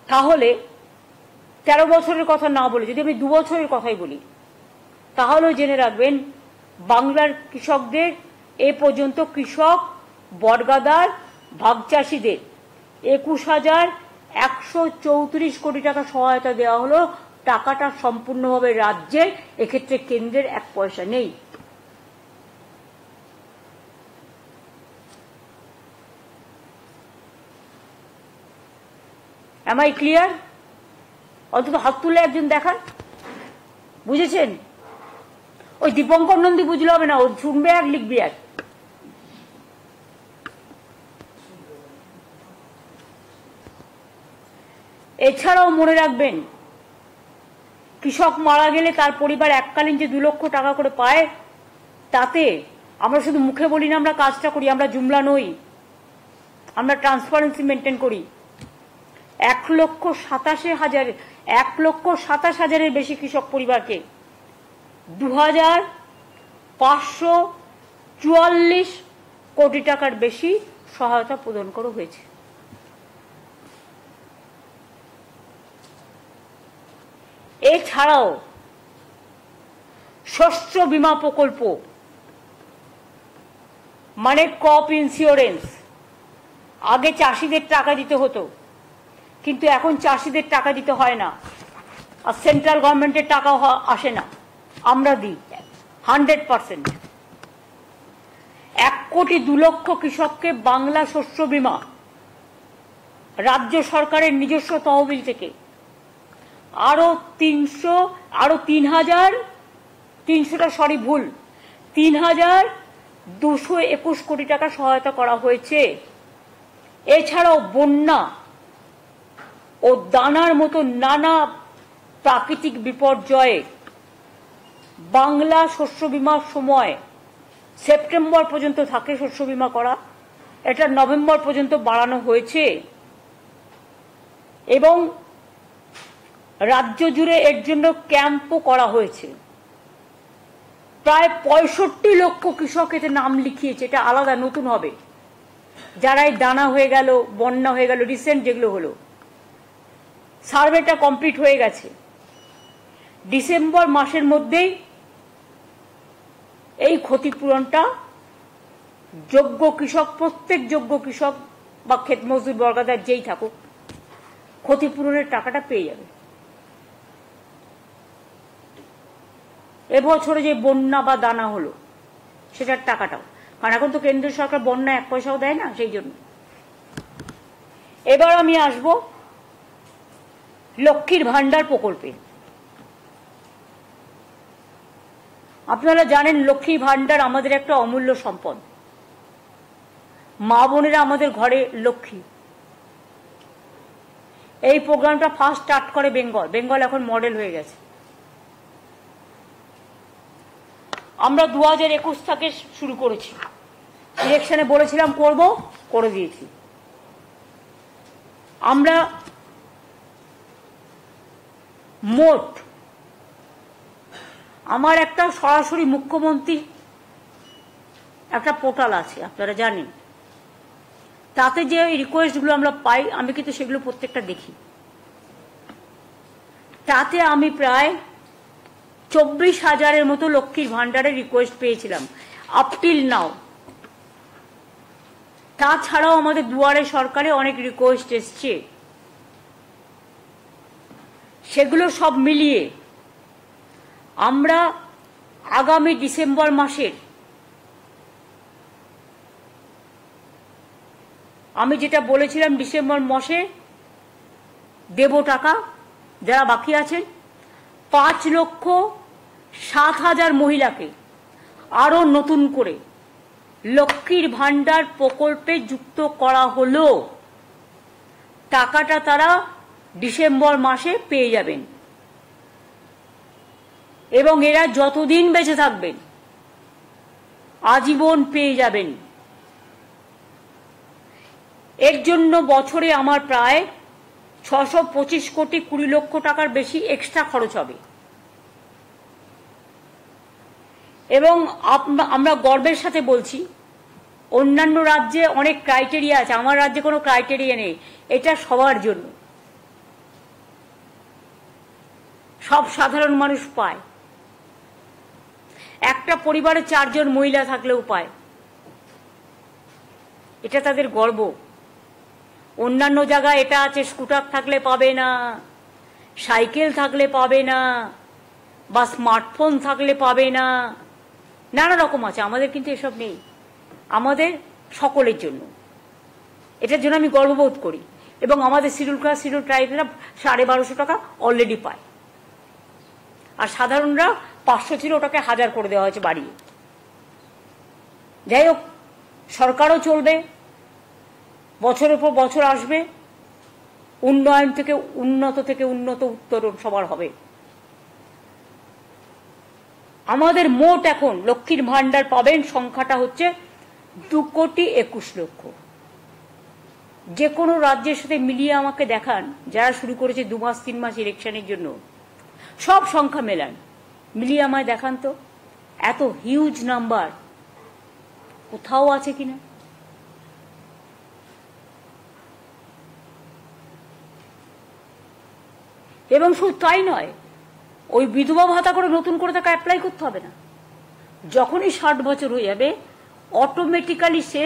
তাহলে 13 বছরের কথা না বলে যদি আমি 2 বছরের কথাই বলি, তাহলেও জেনে রাখবেন বাংলার কৃষকদের এ পর্যন্ত কৃষক, বটগাদার, ভাগচাষীদের 21,134 কোটি টাকা সহায়তা দেওয়া হলো। টাকাটা সম্পূর্ণভাবে রাজ্যের, এক্ষেত্রে কেন্দ্রের 1 পয়সা নেই। Am I clear? অন্তত হাত তুলে একজন দেখান, বুঝেছেন? ওই দীপঙ্কর নন্দী বুঝলে হবে না, ও শুনবে আর লিখবে আর। এছাড়াও মনে রাখবেন, কৃষক মারা গেলে তার পরিবার এককালীন যে 2 লক্ষ টাকা করে পায়, তাতে আমরা শুধু মুখে বলি না, আমরা কাজটা করি। আমরা জুমলা নই, আমরা ট্রান্সপারেন্সি মেনটেন করি। 1,27,000 বেশি কৃষক পরিবারকে 2,544 কোটি টাকার বেশি সহায়তা প্রদান করা হয়েছে। এছাড়াও শস্য বীমা প্রকল্প, মানে ক্রপ ইন্স্যুরেন্স, আগে চাষিদের টাকা দিতে হতো, কিন্তু এখন চাষিদের টাকা দিতে হয় না, আর সেন্ট্রাল গভর্নমেন্টের টাকা আসে না, আমরা দিই 100%। 1,02,00,000 কৃষককে বাংলা শস্য বীমা রাজ্য সরকারের নিজস্ব তহবিল থেকে আরো 3,221 কোটি টাকা সহায়তা করা হয়েছে। এছাড়াও বন্যা ও দানার মতো নানা প্রাকৃতিক বিপর্যয়ে বাংলা শস্য বীমার সময় সেপ্টেম্বর পর্যন্ত থাকে শস্য বীমা করা, এটা নভেম্বর পর্যন্ত বাড়ানো হয়েছে এবং রাজ্য জুড়ে এর জন্য ক্যাম্পও করা হয়েছে। প্রায় 65 লক্ষ কৃষক এতে নাম লিখিয়েছে, এটা আলাদা নতুন হবে। যারা এই দানা হয়ে গেল, বন্যা হয়ে গেল, রিসেন্ট যেগুলো হলো, সার্ভেটা কমপ্লিট হয়ে গেছে। ডিসেম্বর মাসের মধ্যেই এই ক্ষতিপূরণটা যোগ্য কৃষক, প্রত্যেক যোগ্য কৃষক বা ক্ষেত মজদুর বর্গাদার যেই থাকুক, ক্ষতিপূরণের টাকাটা পেয়ে যাবে। এবছরে যে বন্যা বা দানা হলো সেটার টাকাটাও, কারণ এখন তো কেন্দ্রীয় সরকার বন্যা 1 পয়সাও দেয় না, সেই জন্য। এবার আমি আসব লক্ষ্মীর ভান্ডার প্রকল্পে। আপনারা জানেন লক্ষ্মী ভান্ডার আমাদের একটা অমূল্য সম্পদ। মা বোনেরা আমাদের ঘরে লক্ষ্মী। এই প্রোগ্রামটা ফার্স্ট স্টার্ট করে বেঙ্গল। বেঙ্গল এখন মডেল হয়ে গেছে। আমরা 2021 থেকে শুরু করেছি। ইলেকশনে বলেছিলাম করব, করে দিয়েছি। আমরা মোট, আমার একটা সরাসরি মুখ্যমন্ত্রী একটা পোর্টাল আছে, আপনারা জানেন। তাতে যে রিকোয়েস্টগুলো আমরা পাই, আমি কিন্তু সেগুলো প্রত্যেকটা দেখি। তাতে আমি প্রায় 24,000-এর মতো লক্ষ্মীর ভান্ডারের রিকোয়েস্ট পেয়েছিলাম আপ টিল নাও। তাছাড়াও আমাদের দুয়ারে সরকারে অনেক রিকোয়েস্ট এসছে। সেগুলো সব মিলিয়ে আমরা আগামী ডিসেম্বর মাসের, আমি যেটা বলেছিলাম ডিসেম্বর মাসে দেব টাকা, যারা বাকি আছেন 5,07,000 মহিলাকে আরো নতুন করে লক্ষ্মীর ভান্ডার প্রকল্পে যুক্ত করা হলো। টাকাটা তারা ডিসেম্বর মাসে পেয়ে যাবেন এবং এরা যতদিন বেঁচে থাকবেন আজীবন পেয়ে যাবেন। এর জন্য বছরে আমার প্রায় 625 কোটি 20 লক্ষ টাকার বেশি এক্সট্রা খরচ হবে। এবং আমরা গর্বের সাথে বলছি, অন্যান্য রাজ্যে অনেক ক্রাইটেরিয়া আছে, আমার রাজ্যে কোনো ক্রাইটেরিয়া নেই। এটা সবার জন্য, সব সাধারণ মানুষ পায়। একটা পরিবারে 4 জন মহিলা থাকলেও পায়। এটা তাদের গর্ব। অন্যান্য জায়গায় এটা আছে, স্কুটার থাকলে পাবে না, সাইকেল থাকলে পাবে না, বা স্মার্টফোন থাকলে পাবে না, নানা রকম আছে। আমাদের কিন্তু এসব নেই, আমাদের সকলের জন্য। এটার জন্য আমি গর্ববোধ করি। এবং আমাদের শিডিউল কাস্ট, শিডিউল ট্রাইবরা 1250 টাকা অলরেডি পায়, আর সাধারণরা 500 ছিল, ওটাকে 1000 করে দেওয়া হয়েছে বাড়িয়ে। যাই হোক, সরকারও চলবে, বছরের পর বছর আসবে, উন্নয়ন থেকে উন্নত থেকে উন্নত উত্তরণ সবার হবে। আমাদের মোট এখন লক্ষ্মীর ভান্ডার পাবেন সংখ্যাটা হচ্ছে 2,21,00,000। যে কোনো রাজ্যের সাথে মিলিয়ে আমাকে দেখান, যারা শুরু করেছে 2 মাস 3 মাস ইলেকশনের জন্য, সব সংখ্যা মেলান, মিলিয়ে আমায় দেখান তো এত হিউজ নাম্বার কোথাও আছে কিনা। এবং শুধু তাই নয়, ওই বিধবা ভাতা করে নতুন করে তাকে অ্যাপ্লাই করতে হবে না। যখনই 60 বছর হয়ে যাবে অটোমেটিক্যালি সে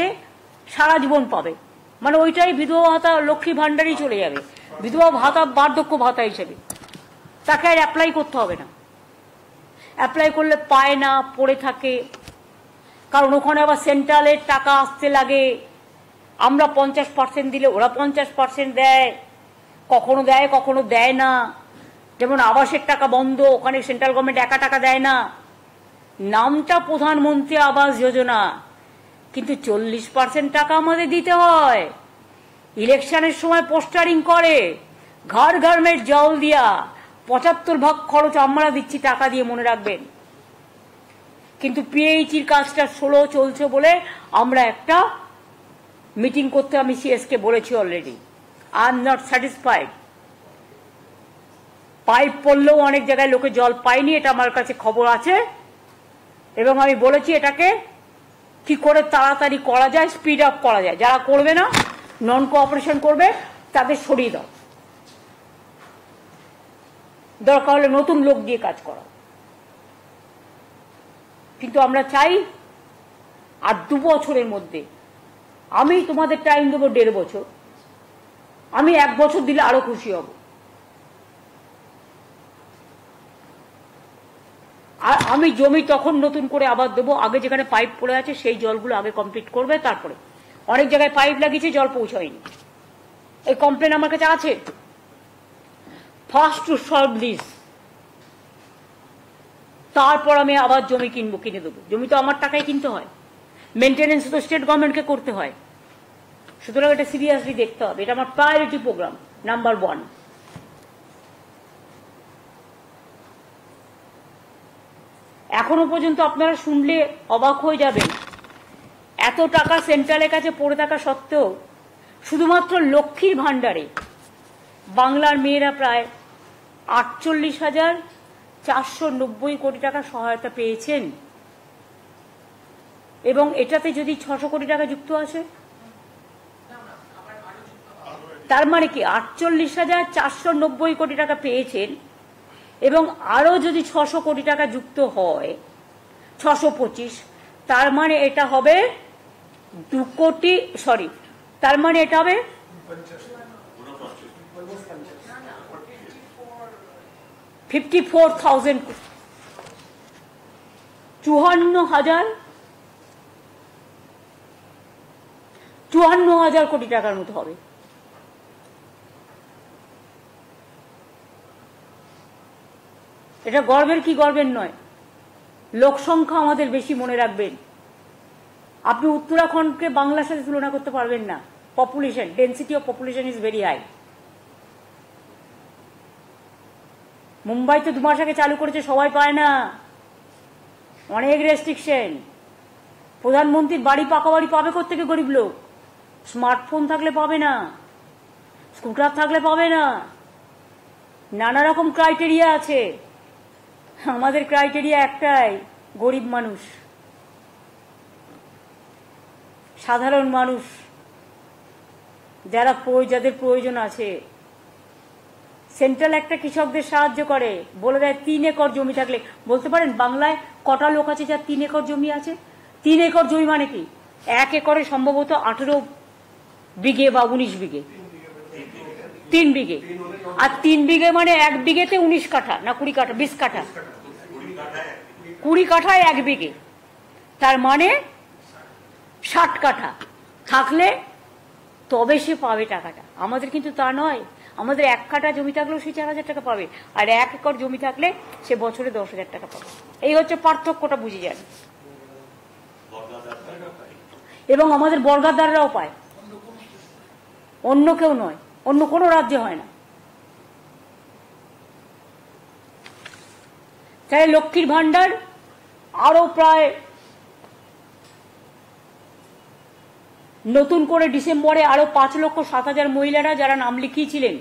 সারা জীবন পাবে। মানে ওইটাই বিধবা ভাতা লক্ষ্মী ভান্ডারই চলে যাবে, বিধবা ভাতা বার্ধক্য ভাতা হিসেবে। তাকে আর অ্যাপ্লাই করতে হবে না। অ্যাপ্লাই করলে পায় না, পড়ে থাকে, কারণ ওখানে আবার সেন্ট্রালের টাকা আসতে লাগে। আমরা 50% দিলে ওরা 50% দেয়, কখনো দেয় কখনো দেয় না। যেমন আবাসের টাকা বন্ধ, ওখানে সেন্ট্রাল গভর্নমেন্ট একা টাকা দেয় না। নামটা প্রধানমন্ত্রী আবাস যোজনা, কিন্তু 40% টাকা আমাদের দিতে হয়। ইলেকশনের সময় পোস্টারিং করে, ঘর ঘর মে জল দিয়া, 75 ভাগ খরচ আমরা দিচ্ছি টাকা দিয়ে, মনে রাখবেন। কিন্তু পিএইচির কাজটা 16 চলছে বলে আমরা একটা মিটিং করতে, আমি সিএসকে বলেছি already. I am not satisfied. Pipe পড়লেও অনেক জায়গায় লোকে জল পায়নি, এটা আমার কাছে খবর আছে। এবং আমি বলেছি এটাকে কি করে তাড়াতাড়ি করা যায়, স্পিড আপ করা যায়। যারা করবে না, নন কোঅপারেশন করবে, তাদের সরিয়ে দাও, দরকার হলে নতুন লোক দিয়ে কাজ করা। কিন্তু আমরা চাই আর 2 বছরের মধ্যে, আমি তোমাদের টাইম দেবো 1.5 বছর, আমি 1 বছর দিলে আরো খুশি হব। আর আমি জমি তখন নতুন করে আবার দেবো, আগে যেখানে পাইপ পড়ে আছে সেই জলগুলো আগে কমপ্লিট করবে। তারপরে অনেক জায়গায় পাইপ লাগিয়েছে, জল পৌঁছায়নি, এই কমপ্লেন আমার কাছে আছে। ফার্স্ট টু সলভ দিস, তারপর আমি আবার জমি কিনে দেবো। জমি তো আমার টাকায় কিনতে হয়, মেনটেনেন্স তো স্টেট গভর্নমেন্টকে করতে হয়। সুতরাং এটা সিরিয়াসলি দেখতে হবে, এটা আমার প্রায়োরিটি প্রোগ্রাম নাম্বার 1। এখনো পর্যন্ত আপনারা শুনলে অবাক হয়ে যাবেন, এত টাকা সেন্ট্রালের কাছে পড়ে থাকা সত্ত্বেও শুধুমাত্র লক্ষ্মীর ভাণ্ডারে বাংলার মেয়েরা প্রায় 48,490 কোটি টাকা সহায়তা পেয়েছেন। এবং এটাতে যদি 600 কোটি টাকা যুক্ত আছে, তার মানে কি 48,490 কোটি টাকা পেয়েছেন, এবং আরো যদি 600 কোটি টাকা যুক্ত হয়, 625, তার মানে এটা হবে 2 কোটি, সরি, তার মানে এটা হবে 54,000, 54,000 কোটি টাকার মতো হবে। এটা গর্বের কি গর্বের নয়। লোক সংখ্যা আমাদের বেশি, মনে রাখবেন। আপনি উত্তরাখণ্ডকে বাংলার সাথে তুলনা করতে পারবেন না। Population, density of population is very high. Mumbai তো 2 মাস আগে চালু করেছে, সবাই পায় না, অনেক রেস্ট্রিকশন। প্রধানমন্ত্রীর বাড়ি, পাকা বাড়ি পাবে কোত্থেকে গরিব লোক? স্মার্টফোন থাকলে পাবে না, স্কুটার থাকলে পাবে না, নানা রকম ক্রাইটেরিয়া আছে। আমাদের ক্রাইটেরিয়া একটাই, গরিব মানুষ, সাধারণ মানুষ, যাদের প্রয়োজন আছে। সেন্ট্রাল একটা কৃষকদের সাহায্য করে, বলে দেয় 3 একর জমি থাকলে। বলতে পারেন বাংলায় কটা লোক আছে যার 3 একর জমি আছে? 3 একর জমি মানে কি? 1 একরে সম্ভবত 18 বিঘে বা 19 বিঘে, 3 বিঘে। আর 3 বিঘে মানে 1 বিঘেতে 19 কাঠা না 20 কাঠা, 20 কাঠা, 20 কাঠায় 1 বিঘে, তার মানে 60 কাঠা থাকলে তবে সে পাবে টাকাটা। আমাদের কিন্তু তা নয়, আমাদের 1 কাঠা জমি থাকলেও সে 4,000 টাকা পাবে, আর 1 একর জমি থাকলে সে বছরে 10,000 টাকা পাবে। এই হচ্ছে পার্থক্যটা, বুঝে যান। এবং আমাদের বর্গাদাররাও পায়, অন্য কেউ নয়, অন্য কোনো রাজ্যে হয় না। তাই লক্ষ্মীর ভাণ্ডার আরো প্রায় নতুন করে ডিসেম্বরে আরো 5,07,000 মহিলারা যারা নাম লিখিয়েছিলেন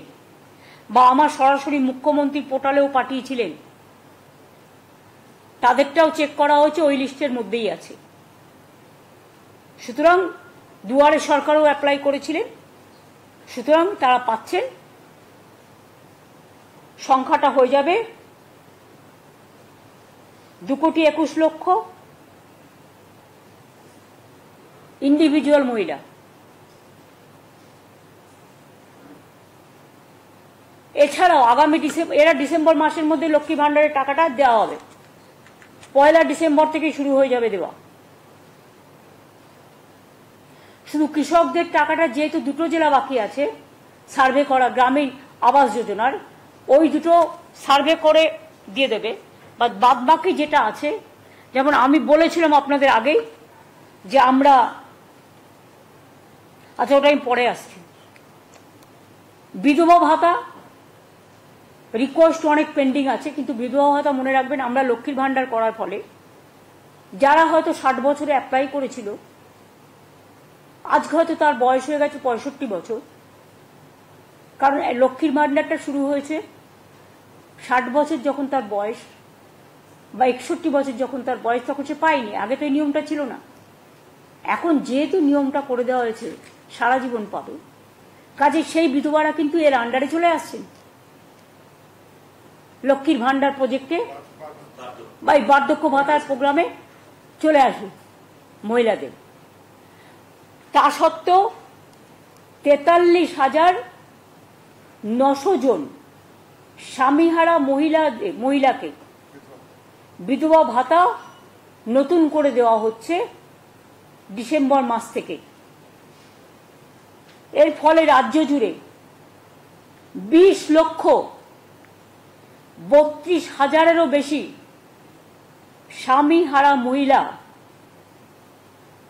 বা আমার সরাসরি মুখ্যমন্ত্রীর পোর্টালেও পাঠিয়েছিলেন, তাদেরটাও চেক করা হয়েছে, ওই লিস্টের মধ্যেই আছে। সুতরাং দুয়ারে সরকারও অ্যাপ্লাই করেছিলেন, সুতরাং তারা পাচ্ছেন। সংখ্যাটা হয়ে যাবে 2,21,00,000 ইন্ডিভিজুয়াল মহিলা। এছাড়াও আগামী ডিসেম্বর মাসের মধ্যে লক্ষ্মী ভাণ্ডারের টাকাটা দেওয়া হবে, 1 ডিসেম্বর থেকে শুরু হয়ে যাবে দেওয়া। শুধু কৃষকদের টাকাটা যেহেতু 2টো জেলা বাকি আছে সার্ভে করা, গ্রামীণ আবাস যোজনার, ওই 2টো সার্ভে করে দিয়ে দেবে। বাদ বাকি যেটা আছে, যেমন আমি বলেছিলাম আপনাদের আগেই যে আমরা, আচ্ছা ওটা আমি পরে আসছি। বিধবা ভাতা রিকোয়েস্ট অনেক পেন্ডিং আছে, কিন্তু বিধবা ভাতা মনে রাখবেন, আমরা লক্ষ্মীর ভাণ্ডার করার ফলে যারা হয়তো 60 বছরে অ্যাপ্লাই করেছিল, আজকে হয়তো তার বয়স হয়ে গেছে 65 বছর, কারণ লক্ষ্মীর ভাণ্ডারটা শুরু হয়েছে 60 বছর যখন তার বয়স, বা 61 বছর যখন তার বয়স, তখন সে পায়নি। আগে তো এই নিয়মটা ছিল না। এখন যেহেতু নিয়মটা করে দেওয়া হয়েছে সারা জীবন পাবে, কাজে সেই বিধবারা কিন্তু এর আন্ডারে চলে আসছেন। লক্ষ্মীর ভান্ডার প্রজেক্টে বা বার্ধক্য ভাতার প্রোগ্রামে চলে আসবে মহিলাদের। তা সত্ত্বেও 43,900 জন স্বামীহারা মহিলাকে বিধবা ভাতা নতুন করে দেওয়া হচ্ছে ডিসেম্বর মাস থেকে। এর ফলে রাজ্য জুড়ে 20,32,000-এরও বেশি স্বামীহারা মহিলা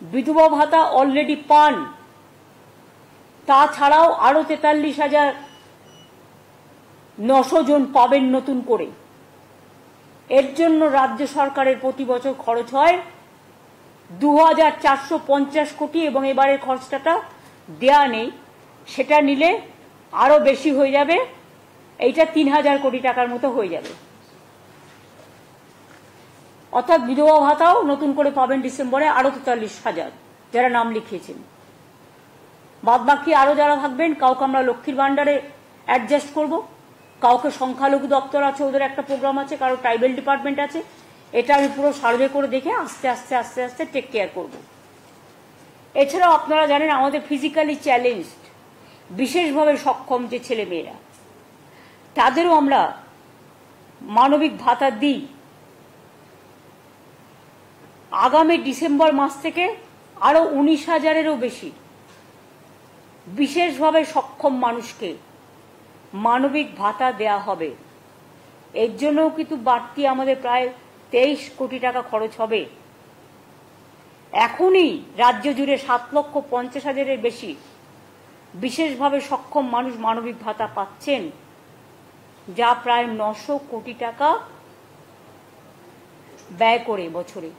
বিধবা ভাতা অলরেডি পান। তাছাড়াও আরো 43,900 জন পাবেন নতুন করে। এর জন্য রাজ্য সরকারের প্রতি বছর খরচ হয় 2,450 কোটি, এবং এবারের খরচটা দেয়া নেই, সেটা নিলে আরো বেশি হয়ে যাবে, এইটা 3,000 কোটি টাকার মতো হয়ে যাবে। অর্থাৎ বিধবা ভাতাও নতুন করে পাবেন ডিসেম্বরে আরো 43,000 যারা নাম লিখিয়েছেন। বাদ বাকি আরো যারা থাকবেন, কাউকে আমরা লক্ষ্মীর ভান্ডারে অ্যাডজাস্ট করব, কাউকে সংখ্যালঘু দপ্তর আছে, ওদের একটা প্রোগ্রাম আছে, কারো ট্রাইবেল ডিপার্টমেন্ট আছে। এটা আমি পুরো সার্ভে করে দেখে আস্তে আস্তে আস্তে আস্তে টেক কেয়ার করব। এছাড়াও আপনারা জানেন আমাদের ফিজিক্যালি চ্যালেঞ্জড, বিশেষভাবে সক্ষম যে ছেলে মেয়েরা, তাদেরও আমরা মানবিক ভাতা দিই। আগামী ডিসেম্বর মাস থেকে আরো 19,000-এরও বেশি বিশেষভাবে সক্ষম মানুষকে মানবিক ভাতা দেয়া হবে। এর জন্যও কিন্তু বাড়তি আমাদের প্রায় 23 কোটি টাকা খরচ হবে। এখনই রাজ্য জুড়ে 7,50,000-এর বেশি বিশেষভাবে সক্ষম মানুষ মানবিক ভাতা পাচ্ছেন, যা প্রায় 900 কোটি টাকা ব্যয় করে বছরে।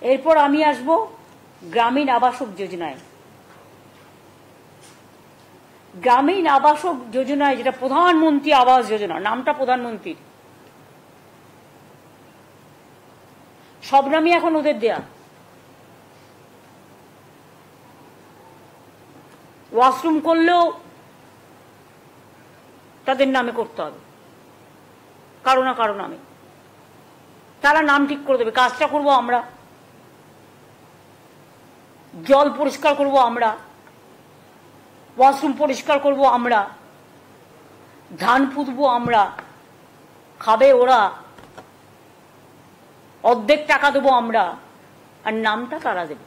এরপর আমি আসব গ্রামীণ আবাসক যোজনায়। গ্রামীণ আবাসক যোজনায়, যেটা প্রধানমন্ত্রী আবাস যোজনা, নামটা প্রধানমন্ত্রীর, সব নামই এখন ওদের দেয়া। ওয়াশরুম করলেও তাদের নামে করতে হবে, কারো না কারো নামে। তারা নাম ঠিক করে দেবে, কাজটা করবো আমরা, জল পরিষ্কার করব আমরা, ওয়াশরুম পরিষ্কার করব আমরা, ধান পুঁতবো আমরা, খাবে ওরা, অর্ধেক টাকা দেবো আমরা, আর নামটা তারা দেবে।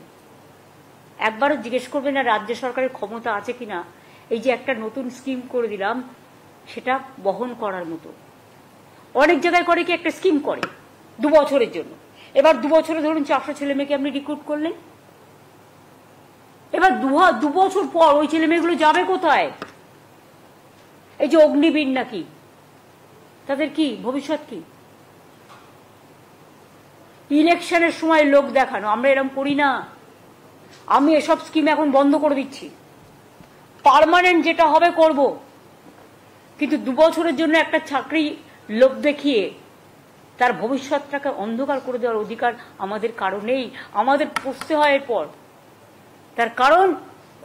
একবারও জিজ্ঞেস করবে না রাজ্য সরকারের ক্ষমতা আছে কিনা এই যে একটা নতুন স্কিম করে দিলাম সেটা বহন করার মতো। অনেক জায়গায় করে কি একটা স্কিম করে 2 বছরের জন্য, এবার 2 বছরে ধরুন 400 ছেলে মেয়েকে আপনি রিক্রুট করলেন, এবার 2 বছর পর ওই ছেলে মেয়েগুলো যাবে কোথায়? এই যে অগ্নিবীর নাকি, তাদের কি ভবিষ্যৎ কি? ইলেকশনের সময় লোক দেখানো, আমরা এরকম করি না। আমি এসব স্কিম এখন বন্ধ করে দিচ্ছি, পার্মানেন্ট যেটা হবে করব, কিন্তু 2 বছরের জন্য একটা চাকরি লোক দেখিয়ে তার ভবিষ্যৎটাকে অন্ধকার করে দেওয়ার অধিকার আমাদের কারো নেই। আমাদের পুষতে হয় এরপর, তার কারণ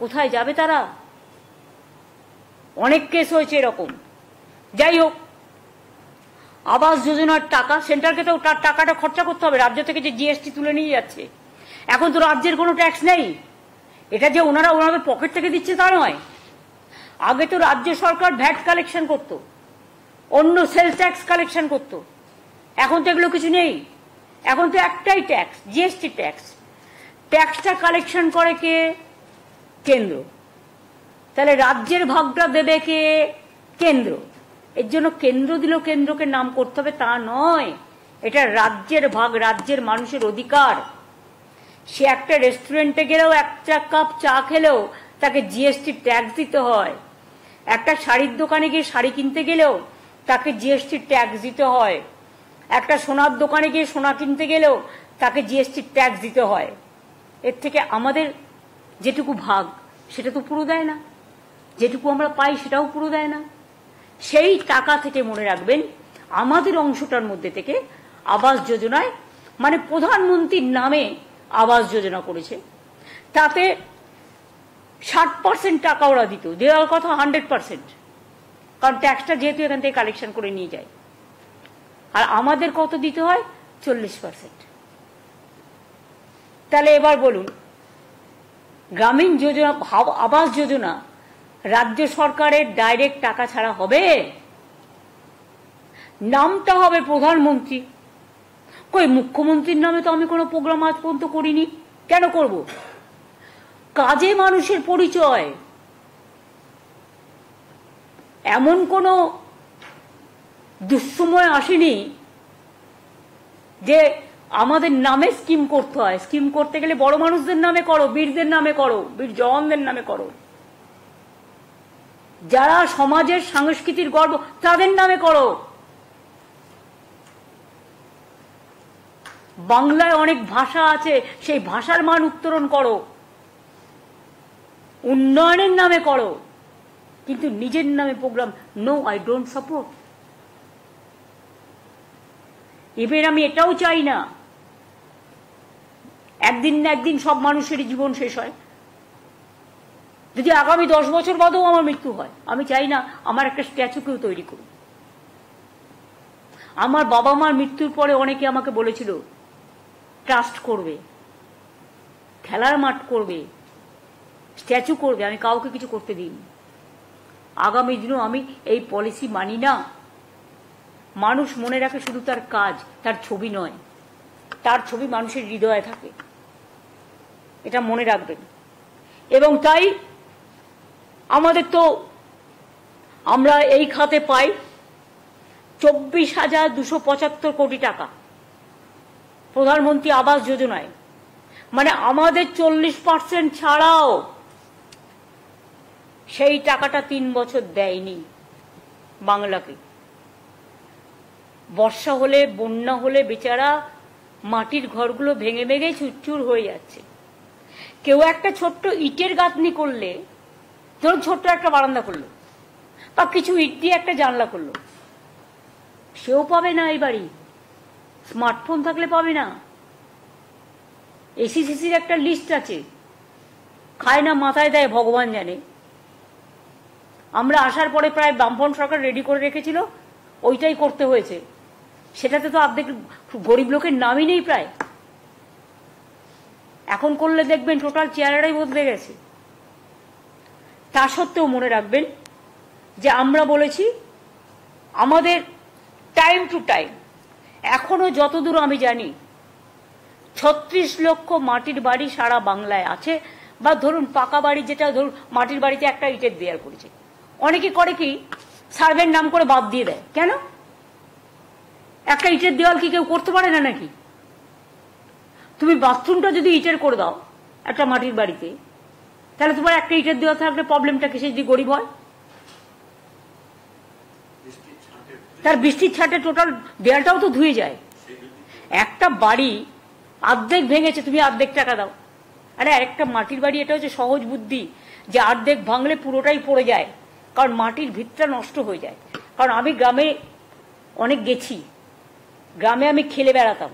কোথায় যাবে তারা? অনেক কেস হয়েছে এরকম। যাই হোক, আবাস যোজনার টাকা সেন্টারকে তো তার টাকাটা খরচা করতে হবে, রাজ্য থেকে যে জিএসটি তুলে নিয়ে যাচ্ছে। এখন তো রাজ্যের কোনো ট্যাক্স নেই, এটা যে ওনাদের পকেট থেকে দিচ্ছে তা নয়। আগে তো রাজ্য সরকার ভ্যাট কালেকশন করত, অন্য সেলস ট্যাক্স কালেকশন করত, এখন তো এগুলো কিছু নেই। এখন তো একটাই ট্যাক্স, জিএসটি ট্যাক্স। ট্যাক্সটা কালেকশন করে কে? কেন্দ্র। তাহলে রাজ্যের ভাগটা দেবে কে? কেন্দ্র। এর জন্য কেন্দ্র দিল, কেন্দ্রকে নাম করতে হবে তা নয়, এটা রাজ্যের ভাগ, রাজ্যের মানুষের অধিকার। সে একটা রেস্টুরেন্টে গেলেও, একটা কাপ চা খেলেও তাকে জিএসটি ট্যাক্স দিতে হয়। একটা শাড়ির দোকানে গিয়ে শাড়ি কিনতে গেলেও তাকে জিএসটি ট্যাক্স দিতে হয়। একটা সোনার দোকানে গিয়ে সোনা কিনতে গেলেও তাকে জিএসটি ট্যাক্স দিতে হয়। এর থেকে আমাদের যেটুকু ভাগ সেটা তো পুরো দেয় না, যেটুকু আমরা পাই সেটাও পুরো দেয় না। সেই টাকা থেকে মনে রাখবেন আমাদের অংশটার মধ্যে থেকে আবাস যোজনায়, মানে প্রধানমন্ত্রীর নামে আবাস যোজনা করেছে, তাতে 60% টাকা ওরা দিত, দেওয়ার কথা 100%, কারণ ট্যাক্সটা যেহেতু এখান থেকে কালেকশন করে নিয়ে যায়। আর আমাদের কত দিতে হয়? 40%। তাহলে এবার বলুন, গ্রামীণ যোজনা, আবাস যোজনা রাজ্য সরকারের ডাইরেক্ট টাকা ছাড়া হবে? নামটা হবে প্রধানমন্ত্রী। কই, মুখ্যমন্ত্রীর নামে তো আমি কোনো প্রোগ্রাম আজ পর্যন্ত করিনি, কেন করব? কাজে মানুষের পরিচয়। এমন কোনো দুঃসময় আসেনি যে আমাদের নামে স্কিম করতে হয়। স্কিম করতে গেলে বড় মানুষদের নামে করো, বীরদের নামে করো, বীর জওয়ানদের নামে করো, যারা সমাজের সংস্কৃতির গর্ব তাদের নামে করো। বাংলায় অনেক ভাষা আছে, সেই ভাষার মান উত্তরণ করো, উন্নয়নের নামে করো, কিন্তু নিজের নামে program no, I don't support. এবার আমি এটাও চাই না একদিন না একদিন সব মানুষেরই জীবন শেষ হয়। যদি আগামী 10 বছর বাদেও আমার মৃত্যু হয়, আমি চাই না আমার একটা স্ট্যাচু কেউ তৈরি করুন। আমার বাবা মার মৃত্যুর পরে অনেকে আমাকে বলেছিল ট্রাস্ট করবে, খেলার মাঠ করবে, স্ট্যাচু করবে, আমি কাউকে কিছু করতে দিইনি। আগামী দিনেও আমি এই পলিসি মানি না। মানুষ মনে রাখে শুধু তার কাজ, তার ছবি নয়, তার ছবি মানুষের হৃদয়ে থাকে, এটা মনে রাখবেন। এবং তাই আমাদের তো, আমরা এই খাতে পাই 24,275 কোটি টাকা প্রধানমন্ত্রী আবাস যোজনায়, মানে আমাদের 40% ছাড়াও সেই টাকাটা 3 বছর দেয়নি বাংলাকে। বর্ষা হলে, বন্যা হলে বেচারা মাটির ঘরগুলো ভেঙে ভেঙে চুরচুর হয়ে যাচ্ছে। কেউ একটা ছোট্ট ইটের গাঁথনি করলে, ধরুন ছোট্ট একটা বারান্দা করলো বা কিছু ইট দিয়ে একটা জানলা করলো, সেও পাবে না এই বাড়ি। স্মার্টফোন থাকলে পাবে না। এসিসিসির একটা লিস্ট আছে, খায় না মাথায় দেয় ভগবান জানে। আমরা আসার পরে প্রায় বামফ্রন্ট সরকার রেডি করে রেখেছিল, ওইটাই করতে হয়েছে। সেটাতে তো অর্ধেক গরিব লোকের নামই নেই প্রায়। এখন করলে দেখবেন টোটাল চেহারাটাই বদলে গেছে। তা সত্ত্বেও মনে রাখবেন যে আমরা বলেছি আমাদের টাইম টু টাইম, এখনো যতদূর আমি জানি 36 লক্ষ মাটির বাড়ি সারা বাংলায় আছে। বা ধরুন পাকা বাড়ি, যেটা ধরুন মাটির বাড়িতে একটা ইটের দেয়াল করেছে, অনেকে করে কি সার্ভের নাম করে বাদ দিয়ে দেয়। কেন? একটা ইটের দেওয়াল কি কেউ করতে পারে না নাকি? তুমি বাথরুমটা যদি ইটের করে দাও একটা মাটির বাড়িতে, তাহলে তোমার একটা ইটের দেওয়া থাকলে প্রবলেমটা কিসে? যদি গরিব হয়, তার বৃষ্টির ছাটে টোটাল দেয়ালটাও তো ধুয়ে যায়। একটা বাড়ি অর্ধেক ভেঙেছে, তুমি অর্ধেক টাকা দাও। আরে একটা মাটির বাড়ি, এটা হচ্ছে সহজ বুদ্ধি, যে অর্ধেক ভাঙলে পুরোটাই পড়ে যায়, কারণ মাটির ভিতটা নষ্ট হয়ে যায়। কারণ আমি গ্রামে অনেক গেছি, গ্রামে আমি খেলে বেড়াতাম,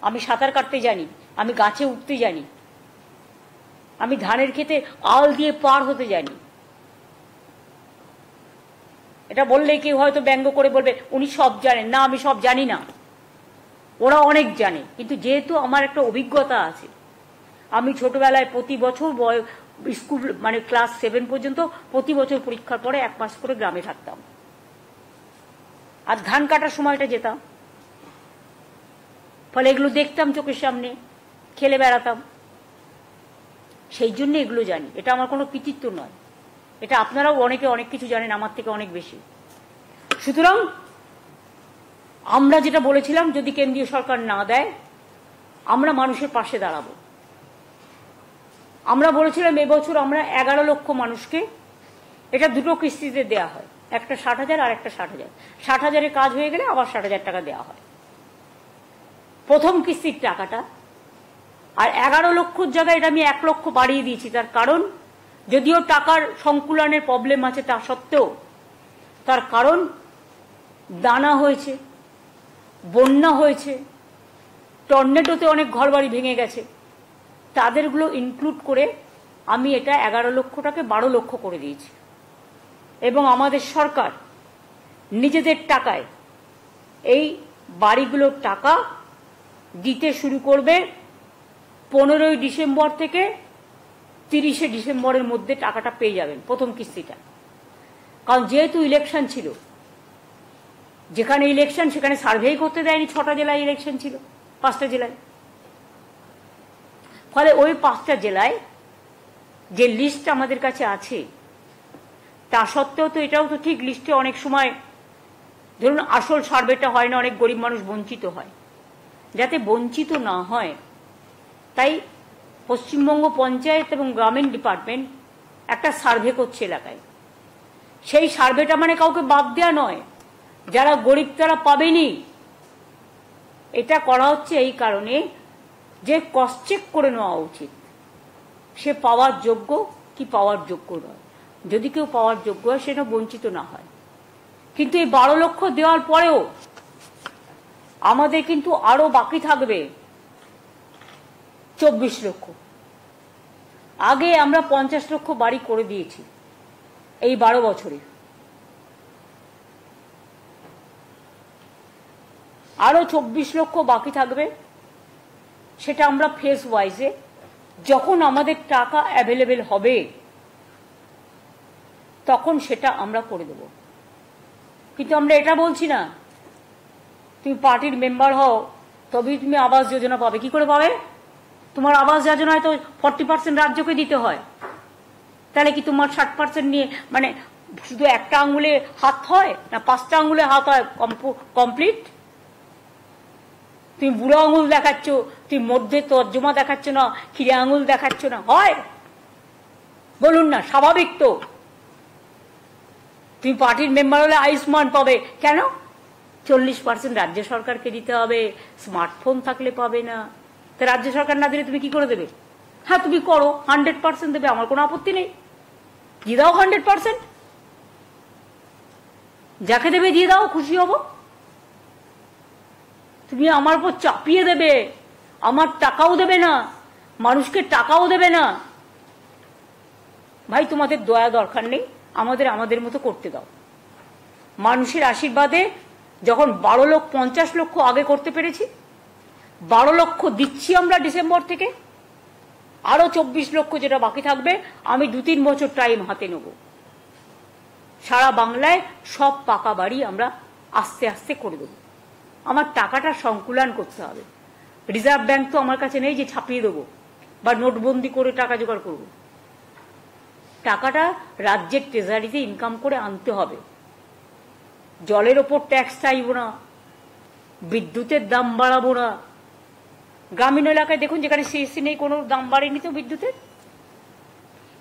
আমি সাঁতার কাটতে জানি, আমি গাছে উঠতে জানি, আমি ধানের খেতে আল দিয়ে পার হতে জানি। এটা বললে কেউ হয়তো ব্যঙ্গ করে বলবে উনি সব জানেন। না, আমি সব জানি না, ওরা অনেক জানে। কিন্তু যেহেতু আমার একটা অভিজ্ঞতা আছে, আমি ছোটবেলায় প্রতি বছর স্কুল, মানে ক্লাস 7 পর্যন্ত প্রতি বছর পরীক্ষার পরে 1 মাস করে গ্রামে থাকতাম, আর ধান কাটার সময়টা যেতাম। ফলে এগুলো দেখতাম চোখের সামনে, খেলে বেড়াতাম, সেই জন্য এগুলো জানি। এটা আমার কোনো কৃতিত্ব নয়, এটা আপনারাও অনেকে অনেক কিছু জানেন আমার থেকে অনেক বেশি। সুতরাং আমরা যেটা বলেছিলাম, যদি কেন্দ্রীয় সরকার না দেয়, আমরা মানুষের পাশে দাঁড়াবো। আমরা বলেছিলাম এবছর আমরা 11 লক্ষ মানুষকে, এটা 2টো কিস্তিতে দেওয়া হয়, একটা 60,000 আর একটা 60,000। 60,000-এর কাজ হয়ে গেলে আবার 60,000 টাকা দেওয়া হয় প্রথম কিস্তির টাকাটা। আর 11 লক্ষর জায়গায় এটা আমি 1 লক্ষ বাড়িয়ে দিয়েছি। তার কারণ, যদিও টাকার সংকুলনের প্রবলেম আছে, তা সত্ত্বেও তার কারণ দানা হয়েছে, বন্যা হয়েছে, টর্নেডোতে অনেক ঘরবাড়ি ভেঙে গেছে, তাদেরগুলো ইনক্লুড করে আমি এটা 11 লক্ষটাকে 12 লক্ষ করে দিয়েছি। এবং আমাদের সরকার নিজেদের টাকায় এই বাড়িগুলোর টাকা দিতে শুরু করবে 15ই ডিসেম্বর থেকে 30শে ডিসেম্বরের মধ্যে টাকাটা পেয়ে যাবেন, প্রথম কিস্তিটা। কারণ যেহেতু ইলেকশন ছিল, যেখানে ইলেকশন সেখানে সার্ভেই করতে দেয়নি, 6টা জেলায় ইলেকশন ছিল, 5টা জেলায়। ফলে ওই 5টা জেলায় যে লিস্ট আমাদের কাছে আছে, তা সত্ত্বেও তো এটাও তো ঠিক, লিস্টে অনেক সময় ধরুন আসল সার্ভেটা হয় না, অনেক গরিব মানুষ বঞ্চিত হয়। যাতে বঞ্চিত না হয় তাই পশ্চিমবঙ্গ পঞ্চায়েত এবং গ্রামীণ ডিপার্টমেন্ট একটা সার্ভে করছে এলাকায়। সেই সার্ভেটা মানে কাউকে বাদ দেওয়া নয়, যারা গরিব তারা পাবেনি। এটা করা হচ্ছে এই কারণে যে ক্রস চেক করে নেওয়া উচিত সে পাওয়ার যোগ্য কি পাওয়ার যোগ্য নয়। যদি কেউ পাওয়ার যোগ্য হয় সেটা বঞ্চিত না হয়। কিন্তু এই 12 লক্ষ দেওয়ার পরেও আমাদের কিন্তু আরো বাকি থাকবে 24 লক্ষ। আগে আমরা 50 লক্ষ বাড়ি করে দিয়েছি এই 12 বছরে, আরো 24 লক্ষ বাকি থাকবে। সেটা আমরা ফেজ ওয়াইজে যখন আমাদের টাকা অ্যাভেলেবেল হবে তখন সেটা আমরা করে দেব। কিন্তু আমরা এটা বলছি না তুমি পার্টির মেম্বার হও তবেই তুমি আবাস যোজনা পাবে। কি করে পাবে? তোমার আবাস যোজনায় তো 40% রাজ্যকে দিতে হয়। তাহলে কি তোমার 60% নিয়ে মানে শুধু একটা আঙুলে হাত হয় না 5টা আঙুলে হাত হয় কমপ্লিট? তুমি বুড়ো আঙুল দেখাচ্ছ, তুমি মধ্যে তর্জমা দেখাচ্ছ না, খিরে আঙুল দেখাচ্ছ না, হয়? বলুন না, স্বাভাবিক তো। তুমি পার্টির মেম্বার হলে আয়ুষ্মান পাবে, কেন? 40% রাজ্য সরকারকে দিতে হবে, স্মার্টফোন থাকলে পাবে না। তা রাজ্য সরকার না দিলে তুমি কি করে দেবে? হ্যাঁ তুমি করো, 100% দেবে, আমার কোনো আপত্তি নেই, দিয়ে দাও 100%। যাকে দেবে দিয়ে দাও, খুশি হব। তুমি আমার উপর চাপিয়ে দেবে, আমার টাকাও দেবে না, মানুষকে টাকাও দেবে না। ভাই তোমাদের দয়া দরকার নেই, আমাদের মতো করতে দাও। মানুষের আশীর্বাদে যখন 50 লক্ষ আগে করতে পেরেছি, 12 লক্ষ দিচ্ছি আমরা ডিসেম্বর থেকে, আরো 24 লক্ষ যেটা বাকি থাকবে আমি 2-3 বছর টাইম হাতে নেব। সারা বাংলায় সব পাকা বাড়ি আমরা আস্তে আস্তে করে দেব। আমার টাকাটা সংকুলান করতে হবে। রিজার্ভ ব্যাংক তো আমার কাছে নেই যে ছাপিয়ে দেবো বা নোটবন্দি করে টাকা জোগাড় করব। টাকাটা রাজ্যের ট্রেজারিতে ইনকাম করে আনতে হবে। জলের ওপর ট্যাক্স চাইব না, বিদ্যুতের দাম বাড়াবো না। গ্রামীণ এলাকায় দেখুন যেখানে সিএসসি নেই কোনো দাম বাড়েনি তো বিদ্যুতের।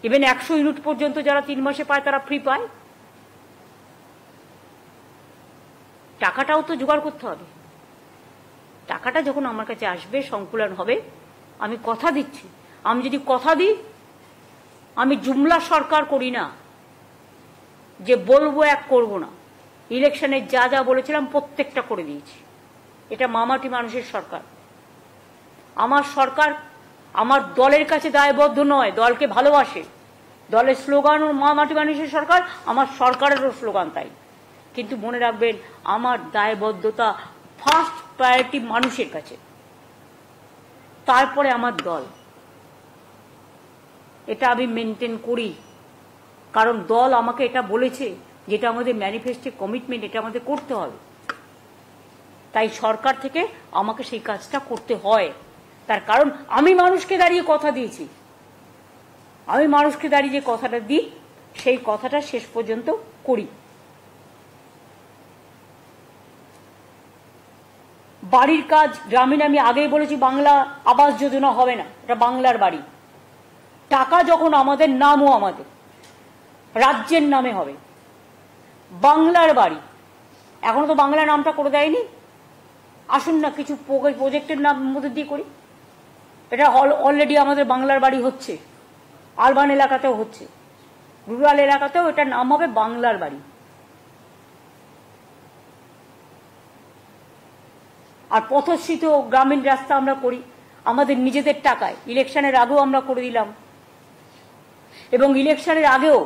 ইভেন 100 ইউনিট পর্যন্ত যারা 3 মাসে পায় তারা ফ্রি পায়। টাকাটাও তো জোগাড় করতে হবে। টাকাটা যখন আমার কাছে আসবে, সংকুলন হবে, আমি কথা দিচ্ছি, আমি যদি কথা দিই, আমি জুমলা সরকার করি না যে বলবো এক করব না। ইলেকশনে যা যা বলেছিলাম প্রত্যেকটা করে দিয়েছি। এটা মামাটি মানুষের সরকার। আমার সরকার আমার দলের কাছে দায়বদ্ধ নয়, দলকে ভালোবাসে। দলের স্লোগান ও মামাটি মানুষের সরকার, আমার সরকারেরও স্লোগান তাই। কিন্তু মনে রাখবেন আমার দায়বদ্ধতা ফার্স্ট প্রায়োরিটি মানুষের কাছে, তারপরে আমার দল। এটা আমি মেনটেন করি, কারণ দল আমাকে এটা বলেছে, যেটা আমাদের ম্যানিফেস্টো কমিটমেন্ট, এটা আমাদের করতে হবে। তাই সরকার থেকে আমাকে সেই কাজটা করতে হয়। তার কারণ আমি মানুষকে দাঁড়িয়ে কথা দিয়েছি। আমি মানুষকে দাঁড়িয়ে যে কথাটা দিই সেই কথাটা শেষ পর্যন্ত করি। বাড়ির কাজ গ্রামীণ, আমি আগেই বলেছি বাংলা আবাস যোজনা হবে না, এটা বাংলার বাড়ি। টাকা যখন আমাদের নামও আমাদের রাজ্যের নামে হবে, বাংলার বাড়ি। এখনো তো বাংলা নামটা করে দেয়নি। আসুন না কিছু প্রজেক্টের নাম মধ্যে দিয়ে করি। এটা অলরেডি আমাদের বাংলার বাড়ি হচ্ছে, আরবান এলাকাতেও হচ্ছে, রুরাল এলাকাতেও এটা নাম হবে বাংলার বাড়ি। আর পথশ্রিত গ্রামীণ রাস্তা আমরা করি আমাদের নিজেদের টাকায়, ইলেকশনের আগেও আমরা করে দিলাম। এবং ইলেকশনের আগেও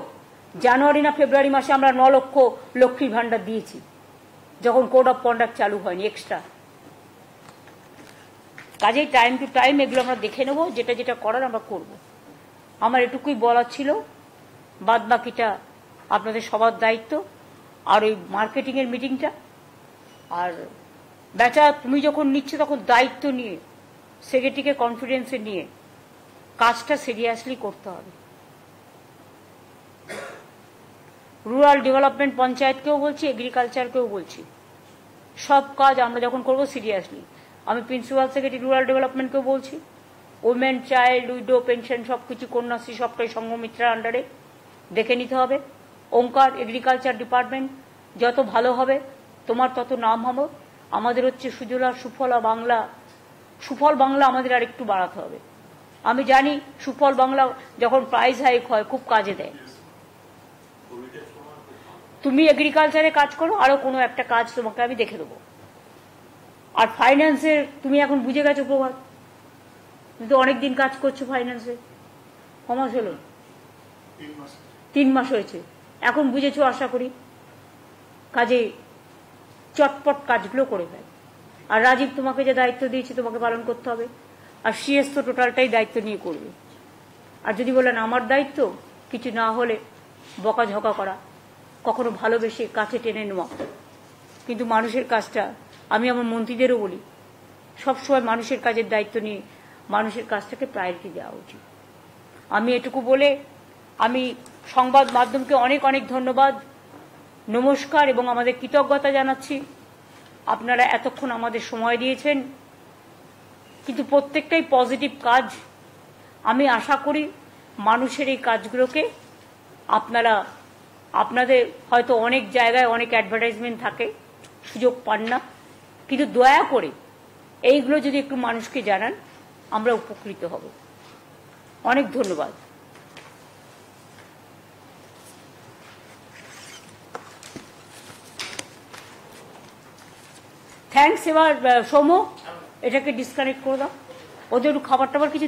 জানুয়ারি না ফেব্রুয়ারি মাসে আমরা 9 লক্ষ লক্ষ্মীর ভাণ্ডার দিয়েছি, যখন কোড অফ কন্ডাক্ট চালু হয়নি এক্সট্রা। কাজেই টাইম টু টাইম এগুলো আমরা দেখে নেব, যেটা যেটা করার আমরা করব। আমার এটুকুই বলার ছিল, বাদ বাকিটা আপনাদের সবার দায়িত্ব। আর ওই মার্কেটিংয়ের মিটিংটা, আর বেচা তুমি যখন নিচ্ছ তখন দায়িত্ব নিয়ে, সেক্রেটারিকে কনফিডেন্সে নিয়ে কাজটা সিরিয়াসলি করতে হবে। রুরাল ডেভেলপমেন্ট পঞ্চায়েতকেও বলছি, এগ্রিকালচারকেও বলছি, সব কাজ আমরা যখন করব সিরিয়াসলি। আমি প্রিন্সিপাল সেক্রেটারি রুরাল ডেভেলপমেন্টকেও বলছি, ওমেন, চাইল্ড, উইডো, পেনশন সব কিছু কন্যাশ্রী সবটাই সংঘমিত্রার আন্ডারে দেখে নিতে হবে। ওঙ্কার এগ্রিকালচার ডিপার্টমেন্ট যত ভালো হবে তোমার তত নাম হবে। আমাদের হচ্ছে সুজলা সুফলা বাংলা, সুফল বাংলা আমাদের আর একটু বাড়াতে হবে। আমি জানি সুফল বাংলা যখন প্রাইস হাইক হয় খুব কাজে দেয়। তুমি এগ্রিকালচারে কাজ করো, আরো কোনো একটা কাজ তোমাকে আমি দেখে দেবো। আর ফাইন্যান্সের তুমি এখন বুঝে গেছো প্রভাত, কিন্তু অনেকদিন কাজ করছো ফাইন্যান্সে, কমাস হলো 3 মাস হয়েছে, এখন বুঝেছো আশা করি। কাজে চটপট কাজগুলো করে ফেল। আর রাজীব তোমাকে যে দায়িত্ব দিয়েছে তোমাকে পালন করতে হবে। আর সিএস তো টোটালটাই দায়িত্ব নিয়ে করবে। আর যদি বলেন আমার দায়িত্ব, কিছু না হলে বকাঝকা করা, কখনো ভালোবেসে কাছে টেনে নেওয়া, কিন্তু মানুষের কাজটা আমি আমার মন্ত্রীদেরও বলি, সবসময় মানুষের কাজের দায়িত্ব নিয়ে মানুষের কাজটাকে প্রায়োরিটি দেওয়া উচিত। আমি এটুকু বলে আমি সংবাদ মাধ্যমকে অনেক অনেক ধন্যবাদ, নমস্কার এবং আমাদের কৃতজ্ঞতা জানাচ্ছি। আপনারা এতক্ষণ আমাদের সময় দিয়েছেন, কিন্তু প্রত্যেকটাই পজিটিভ কাজ। আমি আশা করি মানুষের এই কাজগুলোকে আপনারা, আপনাদের হয়তো অনেক জায়গায় অনেক অ্যাডভার্টাইজমেন্ট থাকে, সুযোগ পান না, কিন্তু দয়া করে এইগুলো যদি একটু মানুষকে জানান আমরা উপকৃত হব। অনেক ধন্যবাদ। থ্যাঙ্কস। এবার সৌম্য এটাকে ডিসকানেক্ট করে দাও, ওদের একটু খাবার টাবার কিছু